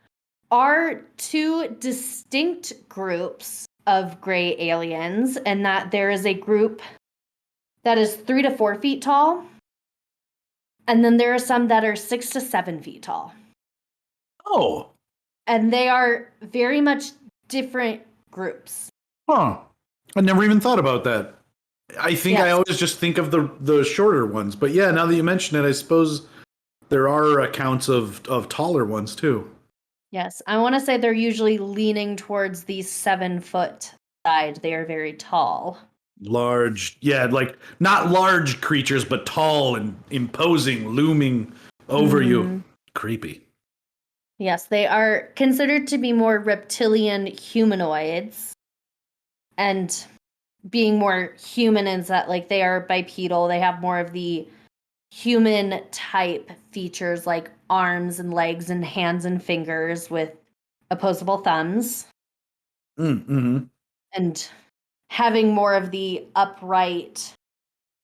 are two distinct groups of gray aliens, and that there is a group that is 3 to 4 feet tall, and then there are some that are 6 to 7 feet tall. Oh. And they are very much different groups. Huh. I never even thought about that. I think I always just think of the shorter ones. But yeah, now that you mention it, I suppose there are accounts of taller ones too. Yes, I want to say they're usually leaning towards the 7-foot side. They are very tall. Large, like not large creatures, but tall and imposing, looming over you. Creepy. Yes, they are considered to be more reptilian humanoids. And being more human is that like they are bipedal. They have more of the human type features like arms and legs and hands and fingers with opposable thumbs. Mm-hmm. And having more of the upright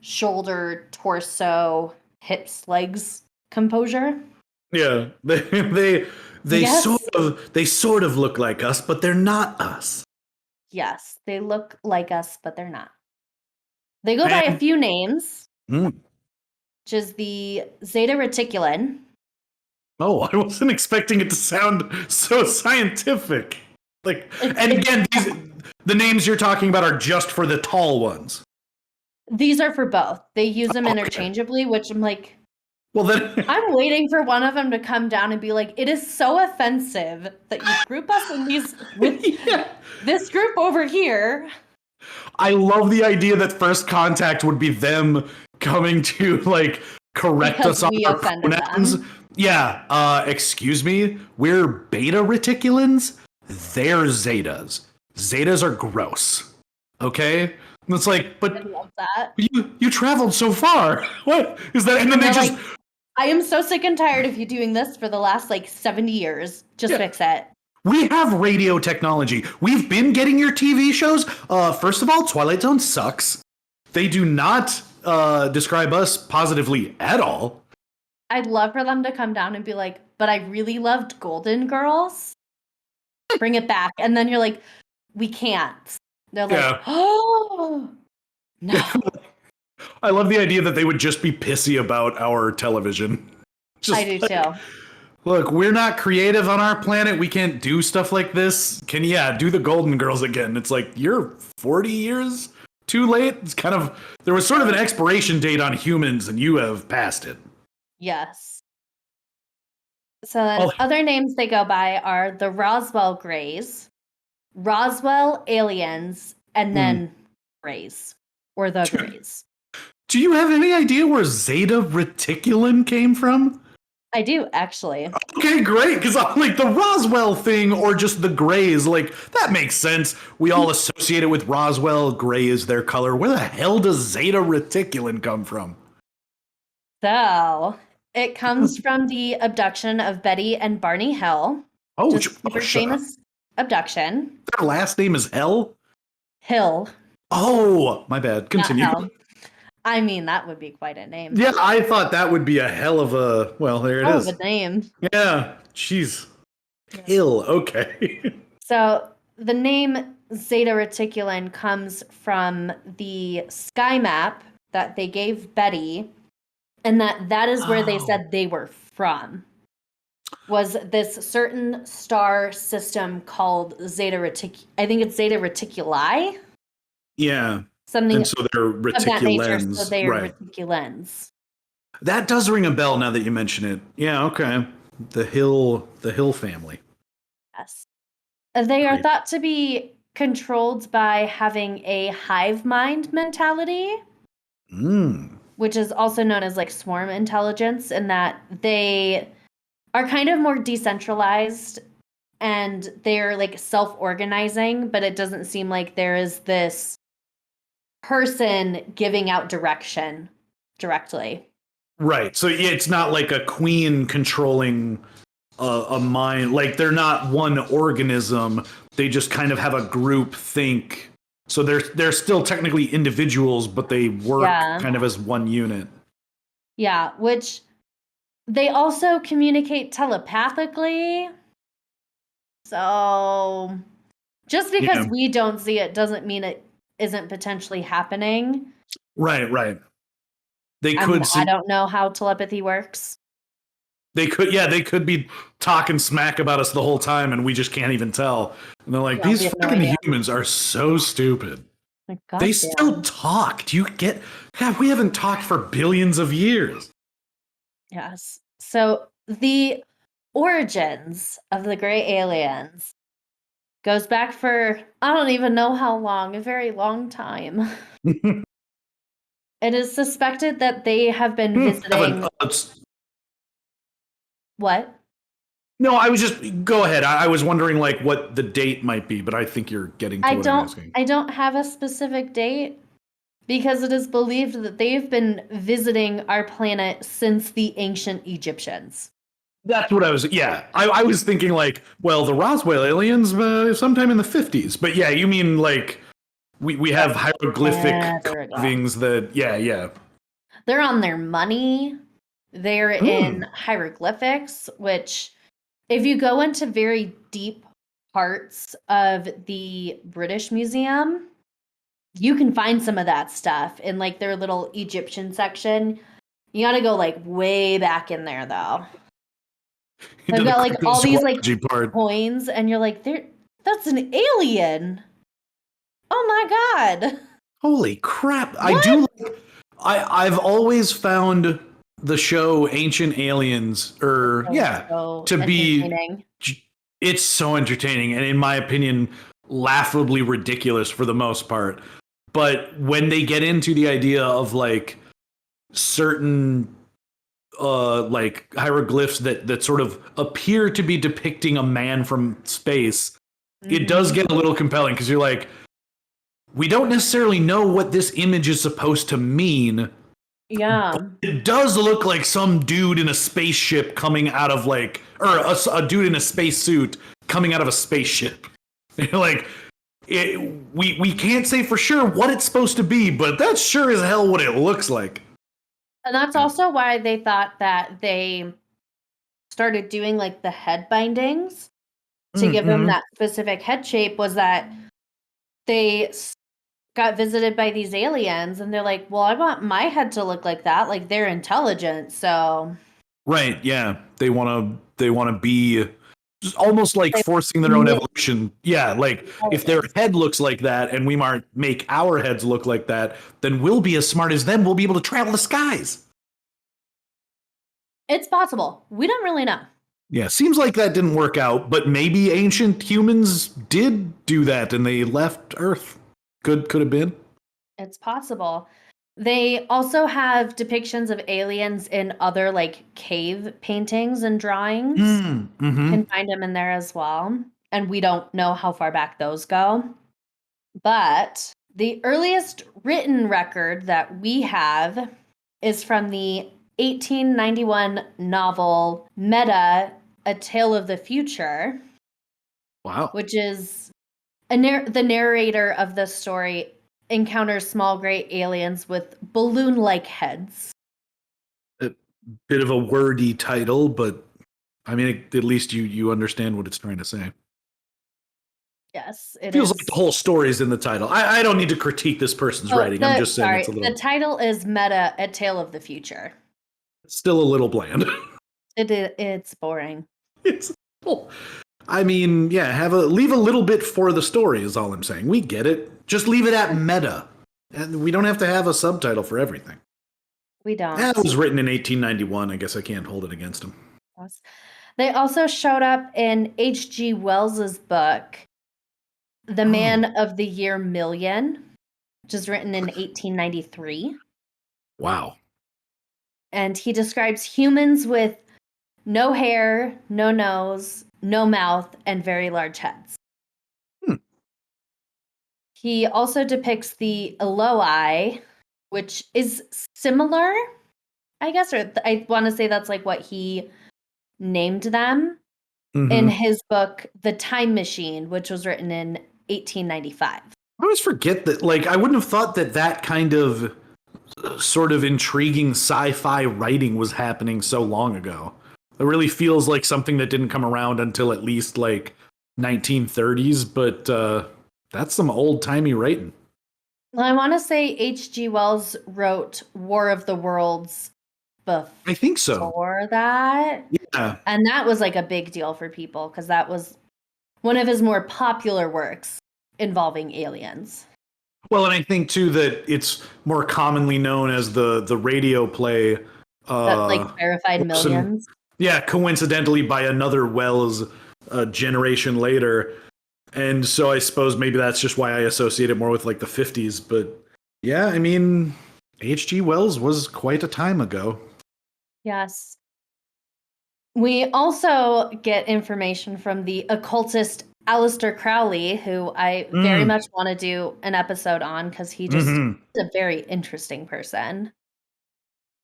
shoulder, torso, hips, legs composure. Yeah, they Yes. sort of look like us, but they're not us. Yes, they look like us, but they're not. They go by a few names, which is the Zeta Reticulan. Oh, I wasn't expecting it to sound so scientific. And again, the names you're talking about are just for the tall ones. These are for both. They use them interchangeably, which I'm like, well, then I'm waiting for one of them to come down and be like, it is so offensive that you group us in these with this group over here. I love the idea that first contact would be them coming to like correct us on our pronouns. Them. Yeah, excuse me, we're beta reticulans. They're zetas. Zetas are gross. Okay? And it's like, but I love that. You traveled so far. What is that? And then they just. Like, I am so sick and tired of you doing this for the last like 70 years. Just fix it. We have radio technology. We've been getting your TV shows. First of all, Twilight Zone sucks. They do not describe us positively at all. I'd love for them to come down and be like, but I really loved Golden Girls. Bring it back. And then you're like, we can't. They're like, oh, no. I love the idea that they would just be pissy about our television. I do too. Look, we're not creative on our planet. We can't do stuff like this. Do the Golden Girls again. It's like, you're 40 years too late. It's kind of, there was sort of an expiration date on humans and you have passed it. Yes. So then other names they go by are the Roswell Greys, Roswell Aliens, and then Greys, or the Greys. Do you have any idea where Zeta Reticulan came from? I do, actually. Okay, great, because I'm like the Roswell thing or just the Greys, like, that makes sense. We all associate it with Roswell. Gray is their color. Where the hell does Zeta Reticulan come from? So, it comes from the abduction of Betty and Barney Hill. Oh, super famous abduction. Their last name is Hill? Hill. Oh, my bad. Continue. I mean, that would be quite a name. Yeah, I thought that would be a hell of a... Well, there it is. Hell of a name. Yeah, jeez. Hill, okay. So, the name Zeta Reticulan comes from the sky map that they gave Betty, and that is where they said they were from. Was this certain star system called Zeta Reticuli? I think it's Zeta Reticuli. Yeah. Something and so they're reticulans. So they are reticulans. That does ring a bell now that you mention it. Yeah, okay. The Hill family. Yes. They are thought to be controlled by having a hive mind mentality. Which is also known as like swarm intelligence, in that they are kind of more decentralized and they're like self-organizing, but it doesn't seem like there is this person giving out direction directly. Right. So it's not like a queen controlling a mind. Like they're not one organism. They just kind of have a group think. So they're still technically individuals, but they work kind of as one unit. Yeah, which they also communicate telepathically. So just because we don't see it doesn't mean it isn't potentially happening. Right. They could see. I don't know how telepathy works. They could be talking smack about us the whole time and we just can't even tell. And they're like, these fucking humans are so stupid. They still talk. Do you get... God, we haven't talked for billions of years. Yes. So the origins of the gray aliens goes back for, I don't even know how long, a very long time. It is suspected that they have been visiting... What? No, I was just... Go ahead. I was wondering like what the date might be, but I think you're getting to what I'm asking. I don't have a specific date because it is believed that they've been visiting our planet since the ancient Egyptians. That's what I was... Yeah. I was thinking like, well, the Roswell aliens sometime in the 50s. But yeah, you mean like we have hieroglyphic There we go. carvings that yeah. They're on their money. They're in hieroglyphics, which if you go into very deep parts of the British Museum, you can find some of that stuff in like their little Egyptian section. You got to go like way back in there though. They've got like all these like coins, and you're like, that's an alien. Oh my god! Holy crap! What? I've always found the show Ancient Aliens, So to be. entertaining. It's so entertaining, and in my opinion, laughably ridiculous for the most part. But when they get into the idea of like certain like hieroglyphs that sort of appear to be depicting a man from space, it does get a little compelling because you're like, we don't necessarily know what this image is supposed to mean. Yeah. It does look like some dude in a spaceship coming out of like, or a dude in a spacesuit coming out of a spaceship. Like, we can't say for sure what it's supposed to be, but that's sure as hell what it looks like. And that's also why they thought that they started doing like the head bindings to give them that specific head shape, was that they got visited by these aliens and they're like, well, I want my head to look like that. Like, they're intelligent, so. Right, yeah. They want to be almost like forcing their own evolution. Yeah, like if their head looks like that and we might make our heads look like that, then we'll be as smart as them. We'll be able to travel the skies. It's possible. We don't really know. Yeah, seems like that didn't work out, but maybe ancient humans did do that and they left Earth. Could have been. It's possible. They also have depictions of aliens in other like cave paintings and drawings. You can find them in there as well. And we don't know how far back those go. But the earliest written record that we have is from the 1891 novel Meta, A Tale of the Future. Wow. Which is the narrator of the story encounters small gray aliens with balloon-like heads. A bit of a wordy title, but I mean, at least you understand what it's trying to say. Yes, it feels is. like the whole story is in the title. I don't need to critique this person's writing. I'm just saying it's a little. The title is Meta, A Tale of the Future. Still a little bland. It's boring. It's. I mean, yeah, leave a little bit for the story is all I'm saying. We get it. Just leave it at meta. And we don't have to have a subtitle for everything. We don't. It was written in 1891. I guess I can't hold it against them. They also showed up in H.G. Wells's book, The Man of the Year Million, which is written in 1893. Wow. And he describes humans with no hair, no nose, no mouth, and very large heads. He also depicts the Eloi, which is similar, I guess, or I want to say that's like what he named them in his book, The Time Machine, which was written in 1895. I always forget that, like, I wouldn't have thought that kind of sort of intriguing sci-fi writing was happening so long ago. It really feels like something that didn't come around until at least like 1930s, but that's some old-timey writing. Well, I want to say H.G. Wells wrote War of the Worlds before I think so. that. Yeah. And that was like a big deal for people because that was one of his more popular works involving aliens. Well, and I think too that it's more commonly known as the radio play like Verified Millions. Yeah, coincidentally by another Wells generation later. And so I suppose maybe that's just why I associate it more with like the 50s. But yeah, I mean, H.G. Wells was quite a time ago. Yes. We also get information from the occultist Aleister Crowley, who I very much want to do an episode on because he just is a very interesting person.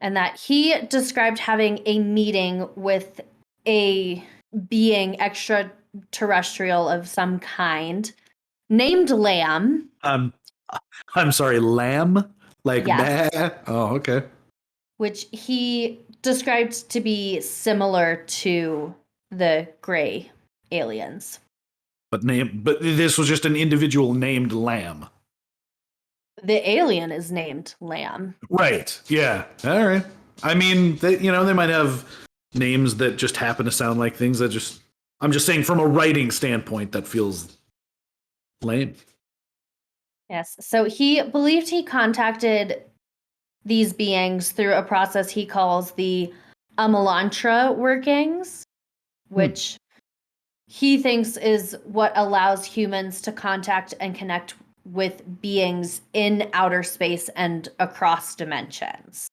And that he described having a meeting with a being extraterrestrial of some kind named Lamb. I'm sorry, lamb? Like, Yes. bah? Oh, okay. Which he described to be similar to the gray aliens. But this was just an individual named lamb. The alien is named Lamb. Right. Yeah. All right. I mean, they might have names that just happen to sound like things that just. I'm just saying, from a writing standpoint, that feels lame. Yes. So he believed he contacted these beings through a process he calls the Amalantra workings, which he thinks is what allows humans to contact and connect with beings in outer space and across dimensions.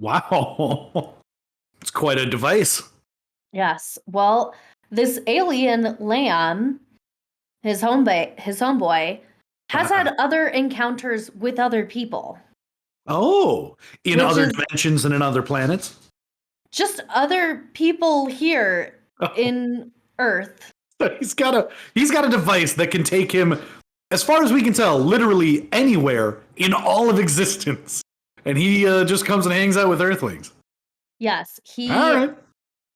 Wow. It's quite a device. Yes. Well, this alien Lamb, his homeboy, has had other encounters with other people. Oh, in Which other is- dimensions and in other planets? Just other people here in Earth. He's got a device that can take him, as far as we can tell, literally anywhere in all of existence. And he just comes and hangs out with Earthlings. Yes, All right.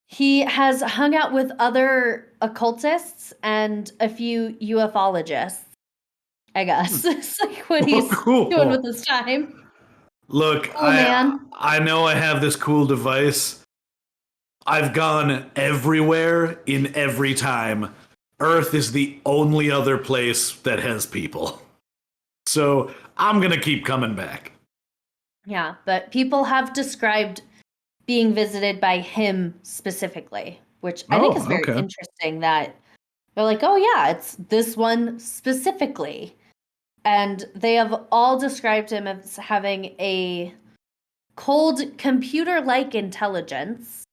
he has hung out with other occultists and a few ufologists, I guess. It's like what he's doing with his time. Look, man. I know I have this cool device. I've gone everywhere in every time. Earth is the only other place that has people. So I'm going to keep coming back. Yeah, but people have described being visited by him specifically, which I think is very interesting that they're like, oh yeah, it's this one specifically. And they have all described him as having a cold computer-like intelligence,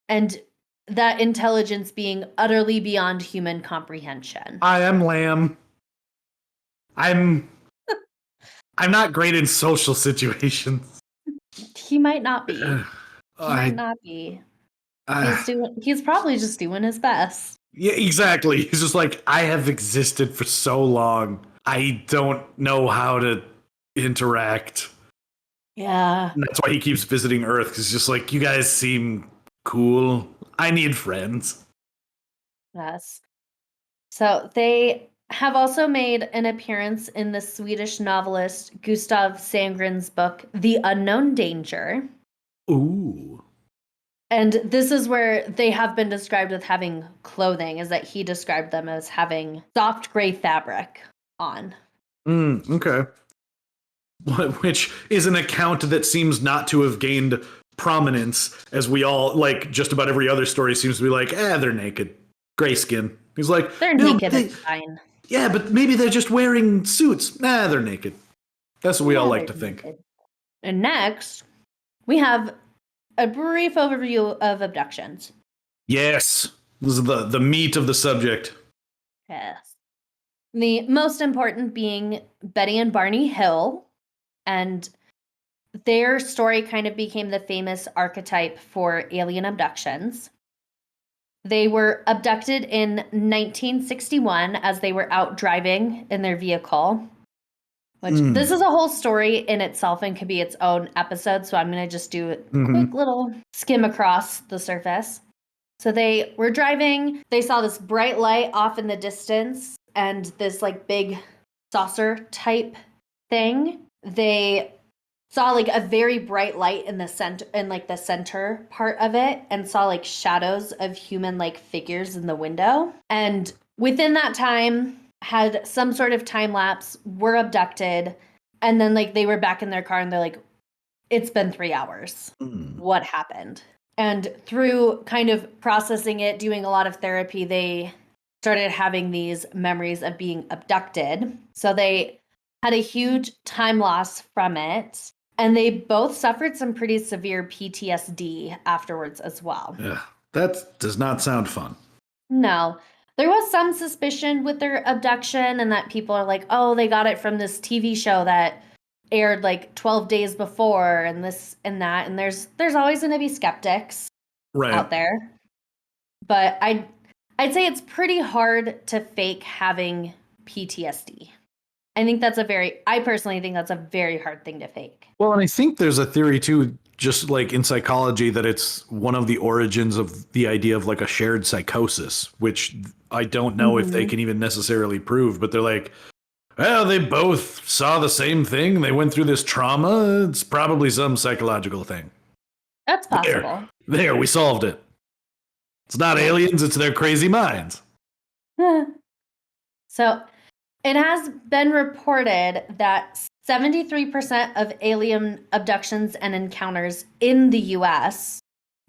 and that intelligence being utterly beyond human comprehension. I am Lamb. I'm not great in social situations. He might not be. Might not be. He's probably just doing his best. Yeah, exactly. He's just like, I have existed for so long. I don't know how to interact. Yeah. And that's why he keeps visiting Earth, because he's just like, you guys seem cool. I need friends. Yes. So they have also made an appearance in the Swedish novelist Gustav Sandgren's book, The Unknown Danger. Ooh. And this is where they have been described with having clothing, is that he described them as having soft gray fabric on. Okay. Which is an account that seems not to have gained prominence, as we all, like, just about every other story seems to be like, they're naked. Gray skin. He's like, they're naked, it's fine. Yeah, but maybe they're just wearing suits. Nah, they're naked. That's what we all like to think. Naked. And next, we have a brief overview of abductions. Yes. This is the meat of the subject. Yes. The most important being Betty and Barney Hill, and their story kind of became the famous archetype for alien abductions. They were abducted in 1961 as they were out driving in their vehicle. Which this is a whole story in itself and could be its own episode, so I'm going to just do a quick little skim across the surface. So they were driving, they saw this bright light off in the distance and this like big saucer type thing. They saw like a very bright light in the center part of it, and saw like shadows of human like figures in the window. And within that time, had some sort of time lapse, were abducted, and then like they were back in their car and they're like, it's been 3 hours. What happened? And through kind of processing it, doing a lot of therapy, they started having these memories of being abducted. So they had a huge time loss from it. And they both suffered some pretty severe PTSD afterwards as well. Yeah, that does not sound fun. No. There was some suspicion with their abduction, and that people are like, oh, they got it from this TV show that aired like 12 days before and this and that. And there's always going to be skeptics out there. But I'd say it's pretty hard to fake having PTSD. I personally think that's a very hard thing to fake. Well, and I think there's a theory too, just like in psychology, that it's one of the origins of the idea of like a shared psychosis, which I don't know if they can even necessarily prove, but they're like, well, they both saw the same thing. They went through this trauma. It's probably some psychological thing. That's possible. There, we solved it. It's not aliens, it's their crazy minds. So it has been reported that 73% of alien abductions and encounters in the US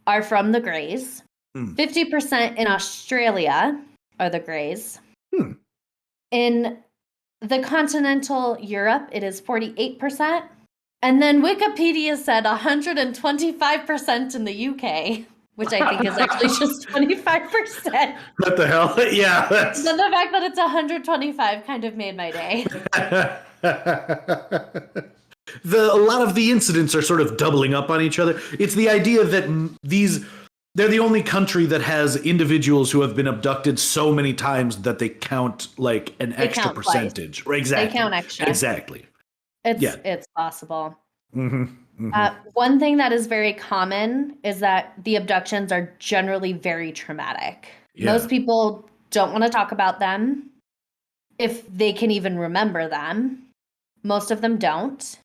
are from the Greys. 50% in Australia are the Greys. In the continental Europe, it is 48%. And then Wikipedia said 125% in the UK, which I think is actually just 25%. What the hell? Yeah. That's... Then the fact that it's 125 kind of made my day. A lot of the incidents are sort of doubling up on each other. It's the idea that they're the only country that has individuals who have been abducted so many times that they count like an extra percentage. Right, exactly. They count extra. Exactly. It's possible. One thing that is very common is that the abductions are generally very traumatic. Most people don't want to talk about them if they can even remember them. Most of them don't.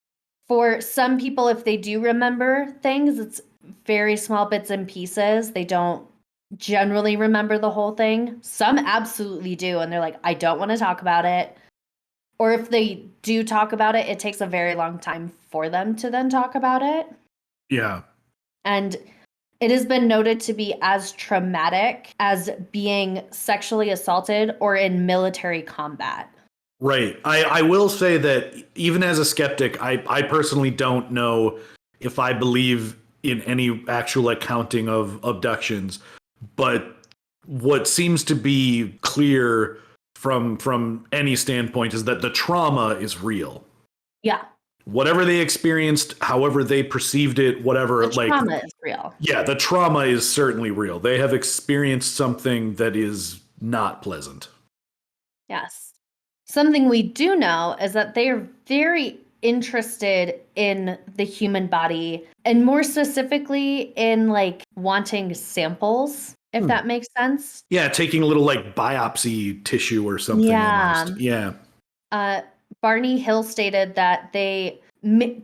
For some people, if they do remember things, it's very small bits and pieces. They don't generally remember the whole thing. Some absolutely do, and they're like, I don't want to talk about it. Or if they do talk about it, it takes a very long time for them to then talk about it. Yeah. And it has been noted to be as traumatic as being sexually assaulted or in military combat. Right. I will say that even as a skeptic, I personally don't know if I believe in any actual accounting of abductions. But what seems to be clear from any standpoint is that the trauma is real. Yeah. Whatever they experienced, however they perceived it, whatever, the trauma is real. Yeah, the trauma is certainly real. They have experienced something that is not pleasant. Yes. Something we do know is that they are very interested in the human body, and more specifically in like wanting samples, if that makes sense. Yeah, taking a little like biopsy tissue or something. Almost. Yeah. Barney Hill stated that they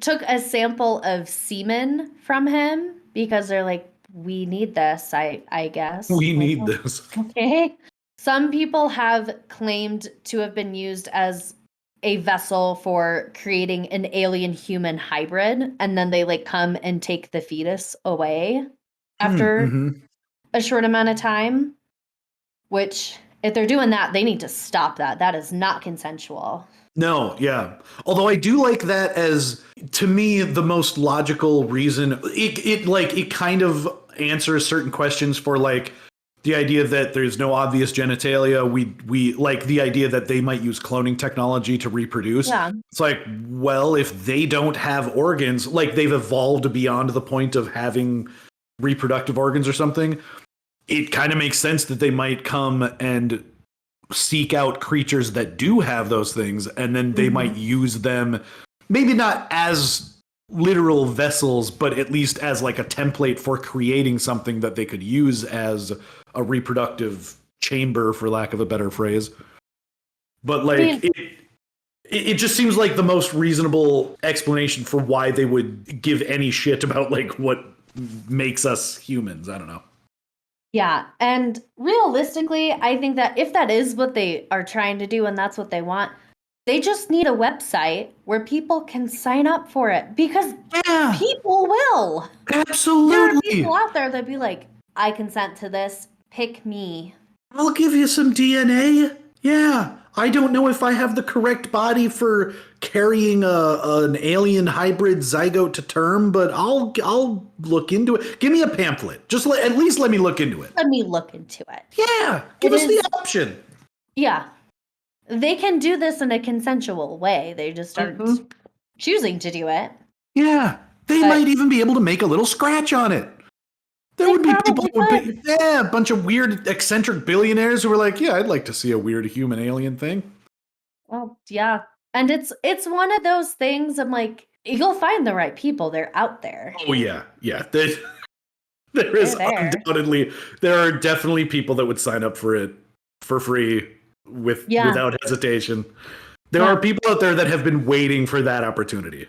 took a sample of semen from him because they're like, we need this, I guess. We need this. Okay. Some people have claimed to have been used as a vessel for creating an alien human hybrid, and then they like come and take the fetus away after a short amount of time, which if they're doing that, they need to stop that. That is not consensual. No, yeah. Although I do like that as, to me, the most logical reason. It kind of answers certain questions for like the idea that there's no obvious genitalia. We like the idea that they might use cloning technology to reproduce. Yeah. It's like, well, if they don't have organs, like they've evolved beyond the point of having reproductive organs or something, it kind of makes sense that they might come and seek out creatures that do have those things, and then they might use them, maybe not as literal vessels, but at least as like a template for creating something that they could use as a reproductive chamber, for lack of a better phrase. But like it just seems like the most reasonable explanation for why they would give any shit about like what makes us humans. I don't know. Yeah, and realistically, I think that if that is what they are trying to do and that's what they want, they just need a website where people can sign up for it, because people will. Absolutely. There are people out there that be like, I consent to this, pick me. I'll give you some DNA. Yeah. I don't know if I have the correct body for carrying an alien hybrid zygote to term, but I'll look into it. Give me a pamphlet. Just at least let me look into it. Let me look into it. Yeah, give us the option. Yeah. They can do this in a consensual way. They just aren't choosing to do it. Yeah. They might even be able to make a little scratch on it. There would be people who would be, a bunch of weird, eccentric billionaires who were like, yeah, I'd like to see a weird human alien thing. Well, yeah, And it's one of those things. I'm like, you'll find the right people. They're out there. Oh yeah. There is undoubtedly, there are definitely people that would sign up for it for free without hesitation. There are people out there that have been waiting for that opportunity.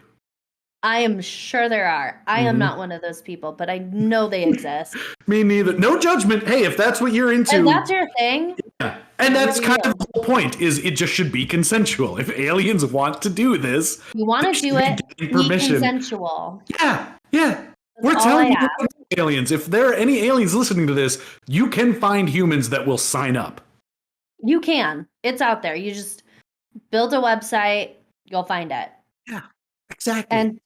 I am sure there are. I am not one of those people, but I know they exist. Me neither. No judgment. Hey, if that's what you're into. If that's your thing. Yeah. And that's kind of the whole point, is it just should be consensual. If aliens want to do this. You want to do it, be consensual. Yeah. We're telling you, aliens. If there are any aliens listening to this, you can find humans that will sign up. You can. It's out there. You just build a website, you'll find it. Yeah, exactly. And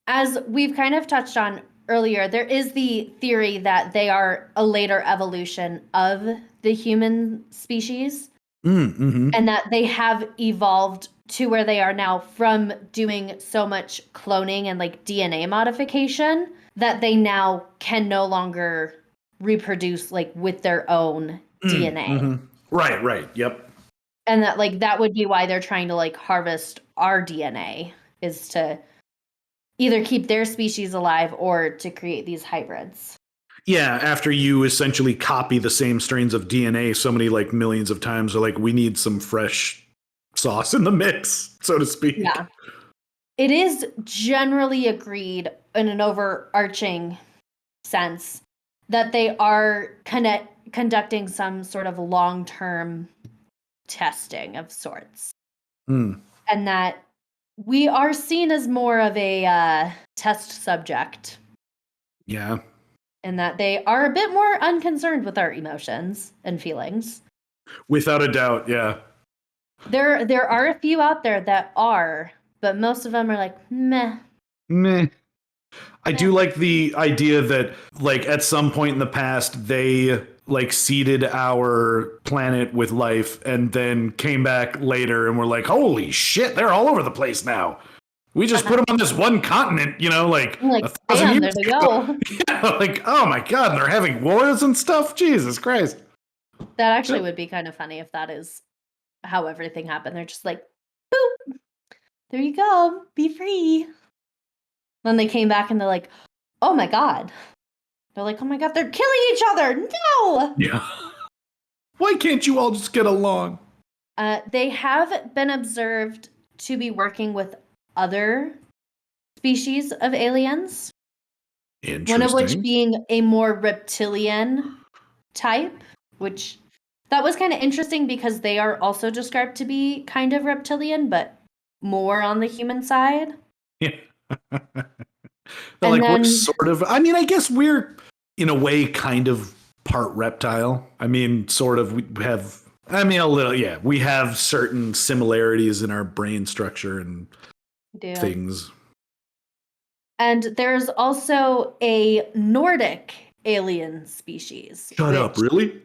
as we've kind of touched on earlier, there is the theory that they are a later evolution of the human species. And that they have evolved to where they are now from doing so much cloning and like DNA modification that they now can no longer reproduce like with their own DNA. Right. Yep. And that like that would be why they're trying to like harvest our DNA, is to either keep their species alive or to create these hybrids. Yeah, after you essentially copy the same strains of DNA so many like millions of times, they're like, we need some fresh sauce in the mix, so to speak. Yeah. It is generally agreed in an overarching sense that they are conducting some sort of long-term testing of sorts. And that we are seen as more of a test subject. Yeah. And that they are a bit more unconcerned with our emotions and feelings. Without a doubt, yeah. There are a few out there that are, but most of them are like, meh. I do like the idea that, like, at some point in the past, they like seeded our planet with life and then came back later and were like, holy shit, they're all over the place now. We just put them on this one continent, you know, like 1,000 years there they ago. go. Yeah, like, oh my God, they're having wars and stuff. Jesus Christ. That actually would be kind of funny if that is how everything happened. They're just like, boop, there you go, be free. Then they came back and they're like, oh my God. They're like, oh my God, they're killing each other. No. Yeah. Why can't you all just get along? They have been observed to be working with other species of aliens. One of which being a more reptilian type, which that was kind of interesting because they are also described to be kind of reptilian, but more on the human side. Yeah. We're sort of, I mean, I guess we're in a way kind of part reptile. I mean, sort of, we have, I mean, a little, yeah, we have certain similarities in our brain structure and things. And there's also a Nordic alien species. Shut up, really?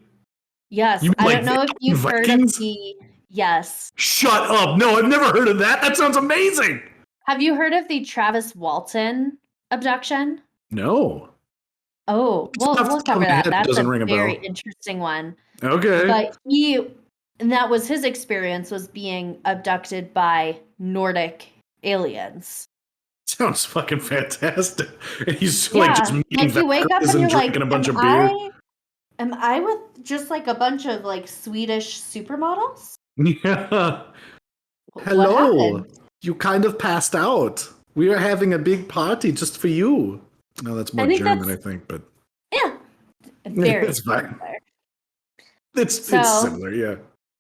Yes. I don't know if you've heard of the... Yes. Shut up. No, I've never heard of that. That sounds amazing. Have you heard of the Travis Walton abduction? No. Oh, well, we'll cover that. That's a very interesting one. Okay. But that was his experience, was being abducted by Nordic aliens. Sounds fucking fantastic. And he's like just meeting you wake up and you're drinking like, a bunch of beer. Am I with just like a bunch of like Swedish supermodels? Yeah. Hello. You kind of passed out. We are having a big party just for you. No, that's more German, I think, but yeah, very. It's fine. It's similar, yeah.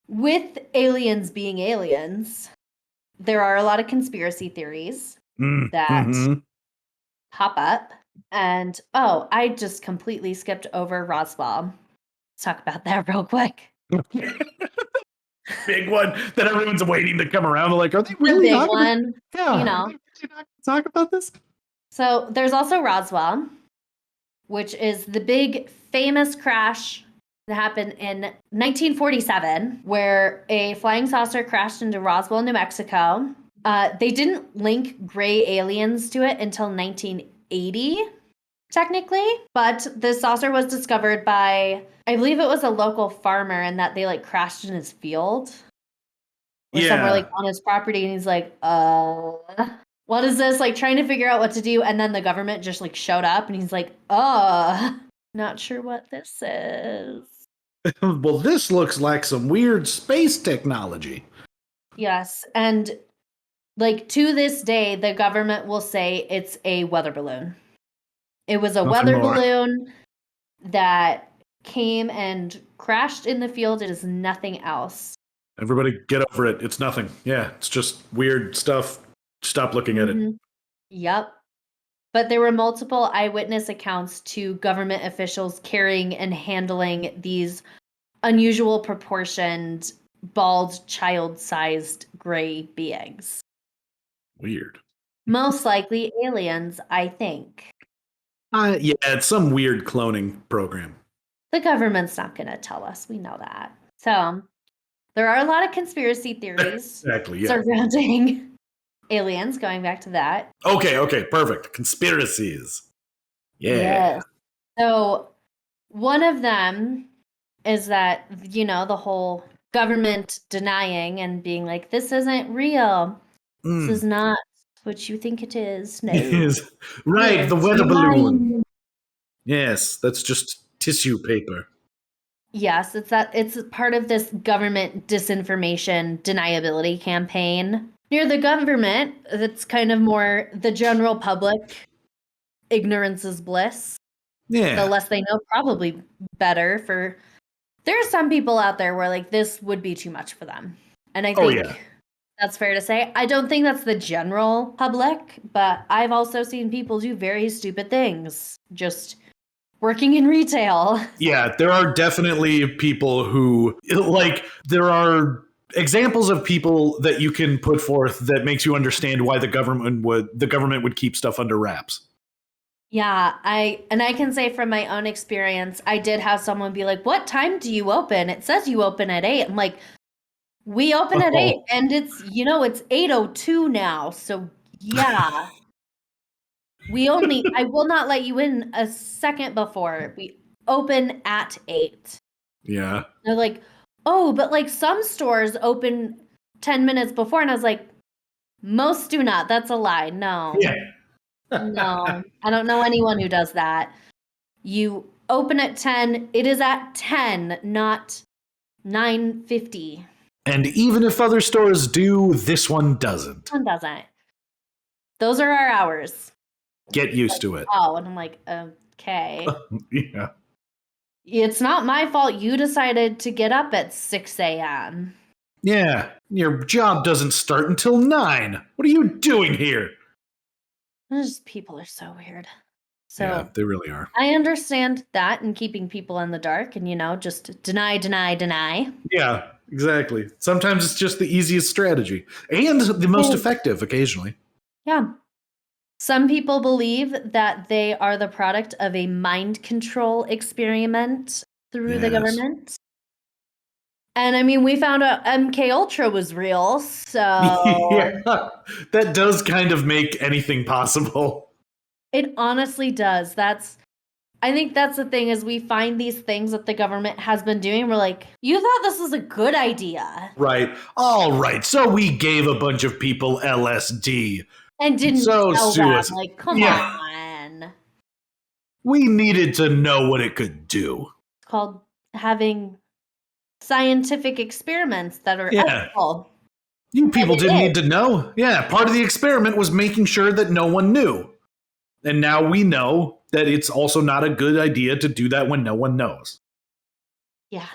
With aliens being aliens, there are a lot of conspiracy theories that pop up. And I just completely skipped over Roswell. Let's talk about that real quick. Big one that everyone's waiting to come around. Like, are they really the big one? Yeah, you know. Are they not talk about this? So there's also Roswell, which is the big famous crash that happened in 1947, where a flying saucer crashed into Roswell, New Mexico. They didn't link gray aliens to it until 1980, technically. But the saucer was discovered by, I believe it was a local farmer, and that they like crashed in his field. or somewhere like on his property, and he's like, what is this? Like trying to figure out what to do, and then the government just like showed up, and he's like, not sure what this is. Well, this looks like some weird space technology. Yes, and like to this day, the government will say it's a weather balloon. It was a weather balloon that came and crashed in the field. It is nothing else. Everybody get over it. It's nothing. Yeah, it's just weird stuff. Stop looking at it. Yep. But there were multiple eyewitness accounts to government officials carrying and handling these unusual proportioned, bald, child-sized gray beings. Weird. Most likely aliens, I think. Yeah, it's some weird cloning program. The government's not going to tell us. We know that. So there are a lot of conspiracy theories surrounding aliens, going back to that. Okay, perfect. Conspiracies. Yeah. Yes. So one of them is that, the whole government denying and being like, this isn't real. This is not what you think it is. No. Right, the weather balloon. Yes, that's just tissue paper. Yes, it's part of this government disinformation deniability campaign. Near the government, that's kind of more the general public. Ignorance is bliss. Yeah. The less they know, probably better. There are some people out there where like this would be too much for them. And I think that's fair to say. I don't think that's the general public, but I've also seen people do very stupid things. Just working in retail. Yeah, there are definitely people who, like, there are examples of people that you can put forth that makes you understand why the government would keep stuff under wraps. Yeah, I can say from my own experience, I did have someone be like, "What time do you open? It says you open at 8." I'm like, "We open at 8, and it's 8:02 now." So yeah. I will not let you in a second before. We open at 8. Yeah. They're like, "Oh, but like some stores open 10 minutes before." And I was like, "Most do not. That's a lie. No." Yeah. No. I don't know anyone who does that. You open at 10. It is at 10, not 9:50. And even if other stores do, this one doesn't. This one doesn't. Those are our hours. Get used to it. Oh, and I'm like, okay. Yeah. It's not my fault you decided to get up at 6 a.m. Yeah. Your job doesn't start until 9. What are you doing here? People are so weird. So yeah, they really are. I understand that and keeping people in the dark and, just deny. Yeah, exactly. Sometimes it's just the easiest strategy and the most effective occasionally. Yeah. Some people believe that they are the product of a mind control experiment through the government. And I mean, we found out MK Ultra was real, so yeah, that does kind of make anything possible. It honestly does. I think that's the thing is we find these things that the government has been doing. We're like, you thought this was a good idea. Right. All right. So we gave a bunch of people LSD. And didn't tell them. Like, come on. We needed to know what it could do. It's called having scientific experiments that are ethical. You people didn't need to know. Yeah, part of the experiment was making sure that no one knew. And now we know that it's also not a good idea to do that when no one knows. Yeah.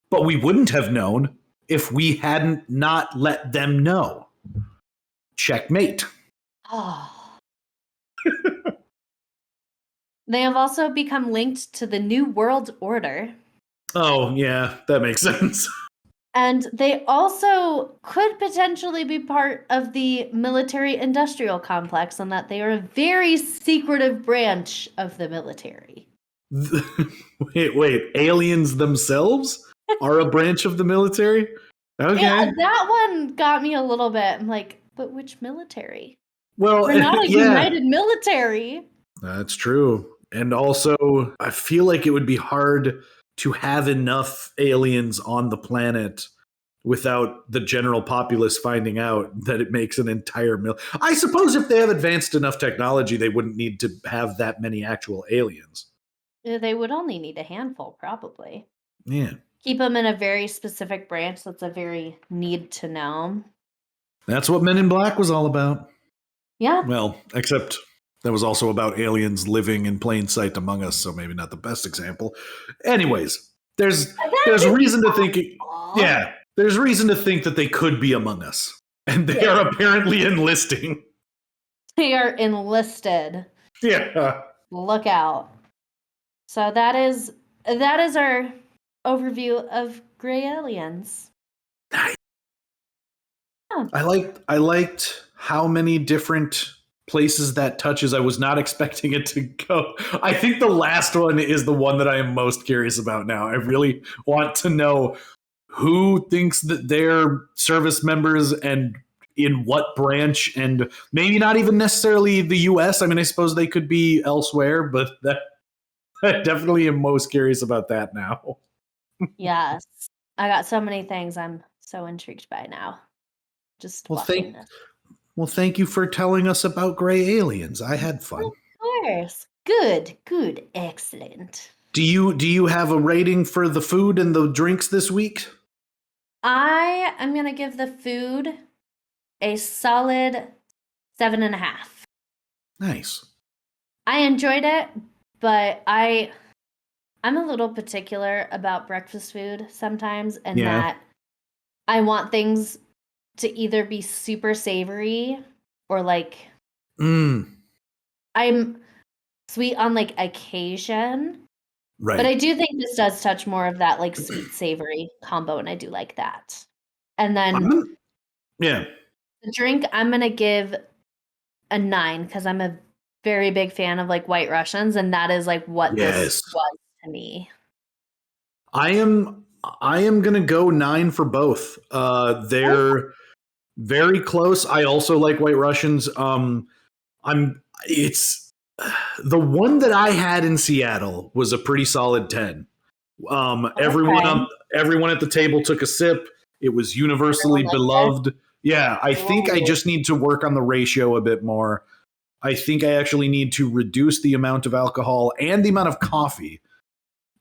But we wouldn't have known if we hadn't not let them know. Checkmate. Oh. They have also become linked to the New World Order. Oh, yeah, that makes sense. And they also could potentially be part of the military-industrial complex in that they are a very secretive branch of the military. Wait, aliens themselves are a branch of the military? Okay. Yeah, that one got me a little bit. I'm like, but which military? Well, we're not a united military. That's true. And also, I feel like it would be hard to have enough aliens on the planet without the general populace finding out that it makes an entire meal. I suppose if they have advanced enough technology, they wouldn't need to have that many actual aliens. They would only need a handful, probably. Yeah. Keep them in a very specific branch that's a very need to know. That's what Men in Black was all about. Yeah. Well, except that was also about aliens living in plain sight among us, so maybe not the best example. Anyways, there's reason to think there's reason to think that they could be among us. And they are apparently enlisting. They are enlisted. Yeah. Look out. So that is our overview of gray aliens. Nice. Yeah. I liked how many different places that touches. I was not expecting it to go. I think the last one is the one that I am most curious about now. I really want to know who thinks that they're service members and in what branch, and maybe not even necessarily the US. I mean, I suppose they could be elsewhere, but I definitely am most curious about that now. Yes. I got so many things I'm so intrigued by now. Just watching this. Well, thank you for telling us about gray aliens. I had fun. Of course. Good. Excellent. Do you have a rating for the food and the drinks this week? I am going to give the food a solid 7.5. Nice. I enjoyed it, but I'm a little particular about breakfast food sometimes, and that I want things to either be super savory or like I'm sweet on like occasion. Right. But I do think this does touch more of that like sweet savory combo, and I do like that. And then the drink, I'm gonna give a 9 because I'm a very big fan of like White Russians, and that is like what this was to me. I am gonna go 9 for both. They're very close. I also like White Russians. It's the one that I had in Seattle was a pretty solid 10. Everyone at the table took a sip. It was universally beloved. Yeah, I think I just need to work on the ratio a bit more. I think I actually need to reduce the amount of alcohol and the amount of coffee,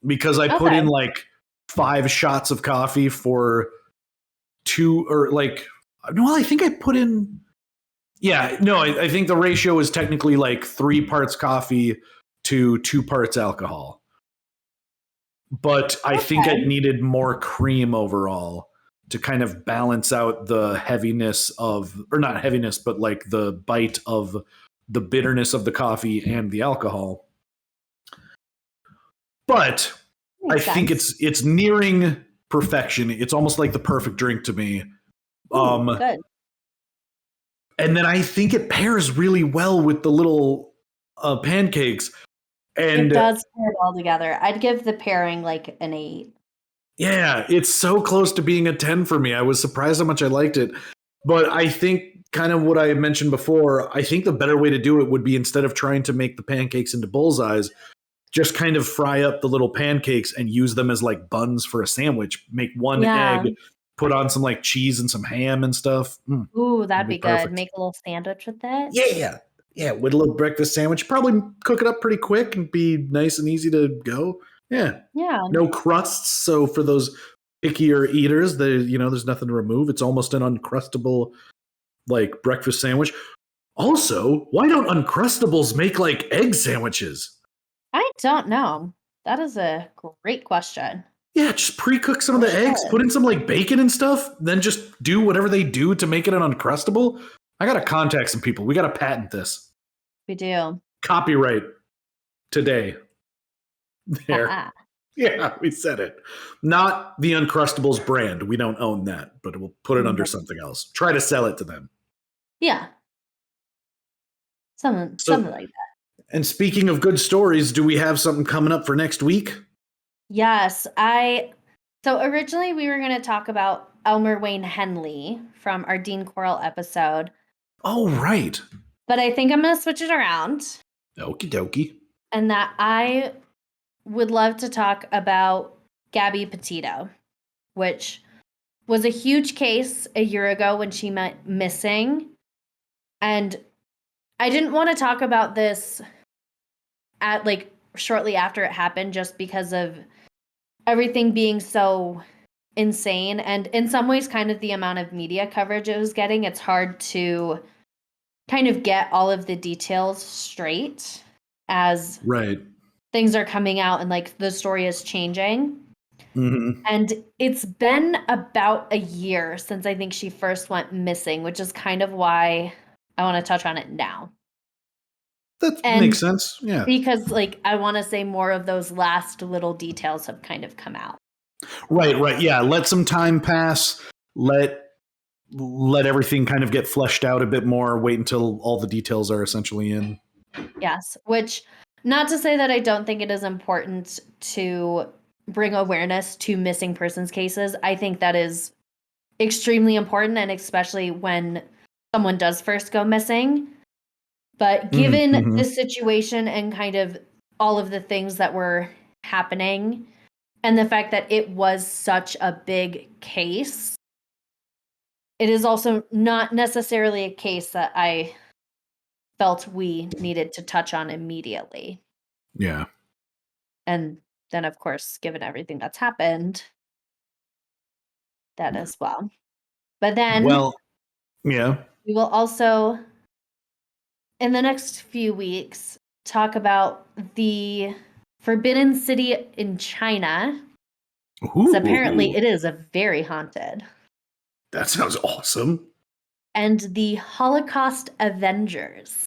because I put in like 5 shots of coffee for 2, or like, no, I think I put in, I think the ratio is technically like 3 parts coffee to 2 parts alcohol. But I think I needed more cream overall to kind of balance out the heaviness of, or not heaviness, but like the bite of the bitterness of the coffee and the alcohol. But I think it's nearing perfection. It's almost like the perfect drink to me. Good. And then I think it pairs really well with the little pancakes. And it does pair well together. I'd give the pairing like an 8. Yeah, it's so close to being a 10 for me. I was surprised how much I liked it. But I think kind of what I mentioned before, I think the better way to do it would be, instead of trying to make the pancakes into bullseyes, just kind of fry up the little pancakes and use them as like buns for a sandwich. Make one egg, put on some like cheese and some ham and stuff. Ooh, that'd be good. Make a little sandwich with that. Yeah, with a little breakfast sandwich. Probably cook it up pretty quick and be nice and easy to go. Yeah. No crusts. So for those pickier eaters, there's nothing to remove. It's almost an uncrustable like breakfast sandwich. Also, why don't Uncrustables make like egg sandwiches? I don't know. That is a great question. Yeah, just pre-cook some of the eggs, put in some like bacon and stuff, then just do whatever they do to make it an Uncrustable. I gotta contact some people. We gotta patent this. We do. Copyright today. There. Yeah, we said it. Not the Uncrustables brand. We don't own that, but we'll put it under something else. Try to sell it to them. Yeah. Something like that. And speaking of good stories, do we have something coming up for next week? Yes. So originally we were going to talk about Elmer Wayne Henley from our Dean Coral episode. Oh, right. But I think I'm going to switch it around. Okie dokie. And that I would love to talk about Gabby Petito, which was a huge case a year ago when she went missing. And I didn't want to talk about this at like shortly after it happened, just because of everything being so insane. And in some ways, kind of the amount of media coverage it was getting, it's hard to kind of get all of the details straight as things are coming out and like the story is changing. Mm-hmm. And it's been about a year since I think she first went missing, which is kind of why I want to touch on it now. That makes sense. Yeah. Because like I want to say more of those last little details have kind of come out. Right. Yeah. Let some time pass. Let everything kind of get fleshed out a bit more. Wait until all the details are essentially in. Yes. Which, not to say that I don't think it is important to bring awareness to missing persons cases. I think that is extremely important, and especially when someone does first go missing. But given the situation and kind of all of the things that were happening and the fact that it was such a big case, it is also not necessarily a case that I felt we needed to touch on immediately. Yeah. And then, of course, given everything that's happened, that as well. But then, we will also, in the next few weeks, talk about the Forbidden City in China. Because apparently it is a very haunted. That sounds awesome. And the Holocaust Avengers.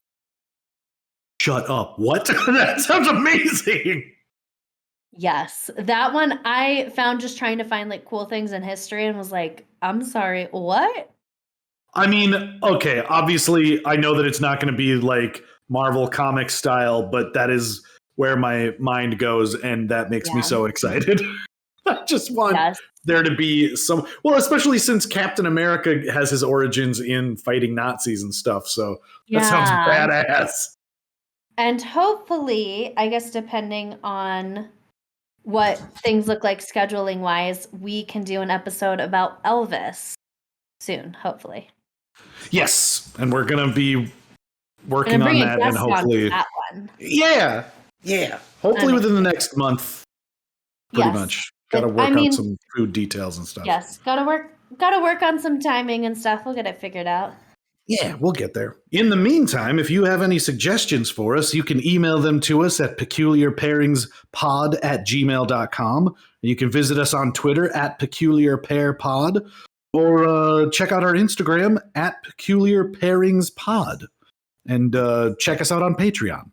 Shut up. What? That sounds amazing. Yes. That one I found just trying to find like cool things in history and was like, I'm sorry, what? I mean, okay, obviously I know that it's not going to be like Marvel Comics style, but that is where my mind goes, and that makes me so excited. I just want there to be some, well, especially since Captain America has his origins in fighting Nazis and stuff, so that sounds badass. And hopefully, I guess depending on what things look like scheduling wise, we can do an episode about Elvis soon, hopefully. Yes, and we're going to be working on that, and hopefully that one. Yeah. Hopefully within the next month, pretty much. Got to work on some food details and stuff. Yes, got to work on some timing and stuff. We'll get it figured out. Yeah, we'll get there. In the meantime, if you have any suggestions for us, you can email them to us at peculiarpairingspod@gmail.com. And you can visit us on Twitter at peculiarpairpod, or check out our Instagram at peculiarpairingspod, and check us out on Patreon.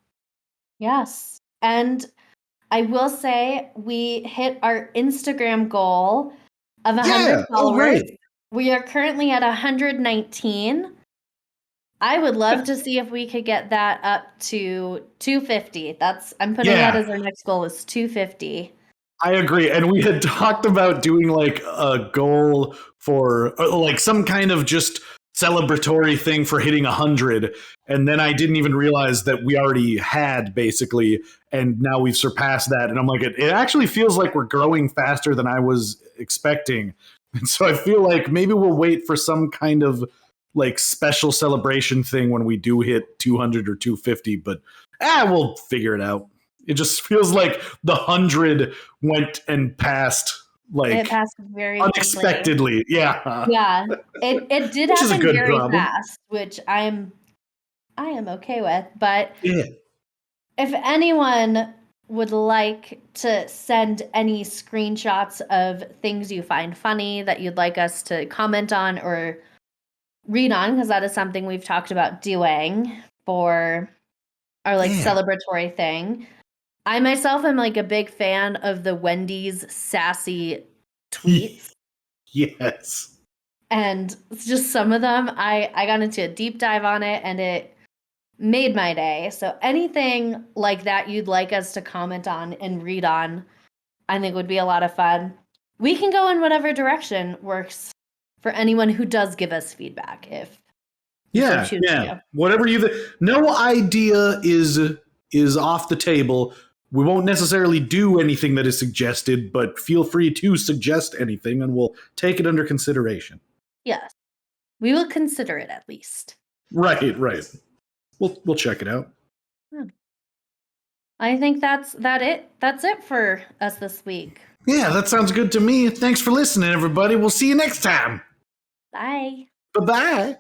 Yes. And I will say we hit our Instagram goal of 100 followers. Right. We are currently at 119. I would love to see if we could get that up to 250. I'm putting that as our next goal, is 250. I agree. And we had talked about doing like a goal for like some kind of just celebratory thing for hitting 100. And then I didn't even realize that we already had, basically. And now we've surpassed that. And I'm like, it actually feels like we're growing faster than I was expecting. And so I feel like maybe we'll wait for some kind of like special celebration thing when we do hit 200 or 250, but we'll figure it out. It just feels like the 100 went and passed, like it passed very unexpectedly. Quickly. Yeah, it did happen very fast, which I am okay with. But if anyone would like to send any screenshots of things you find funny that you'd like us to comment on or read on, because that is something we've talked about doing for our celebratory thing. I myself am like a big fan of the Wendy's sassy tweets. Yes. And it's just some of them, I got into a deep dive on it and it made my day. So anything like that you'd like us to comment on and read on, I think would be a lot of fun. We can go in whatever direction works for anyone who does give us feedback. Whatever no idea is off the table. We won't necessarily do anything that is suggested, but feel free to suggest anything and we'll take it under consideration. Yes. We will consider it at least. Right. We'll check it out. I think that's it for us this week. Yeah, that sounds good to me. Thanks for listening, everybody. We'll see you next time. Bye. Bye-bye.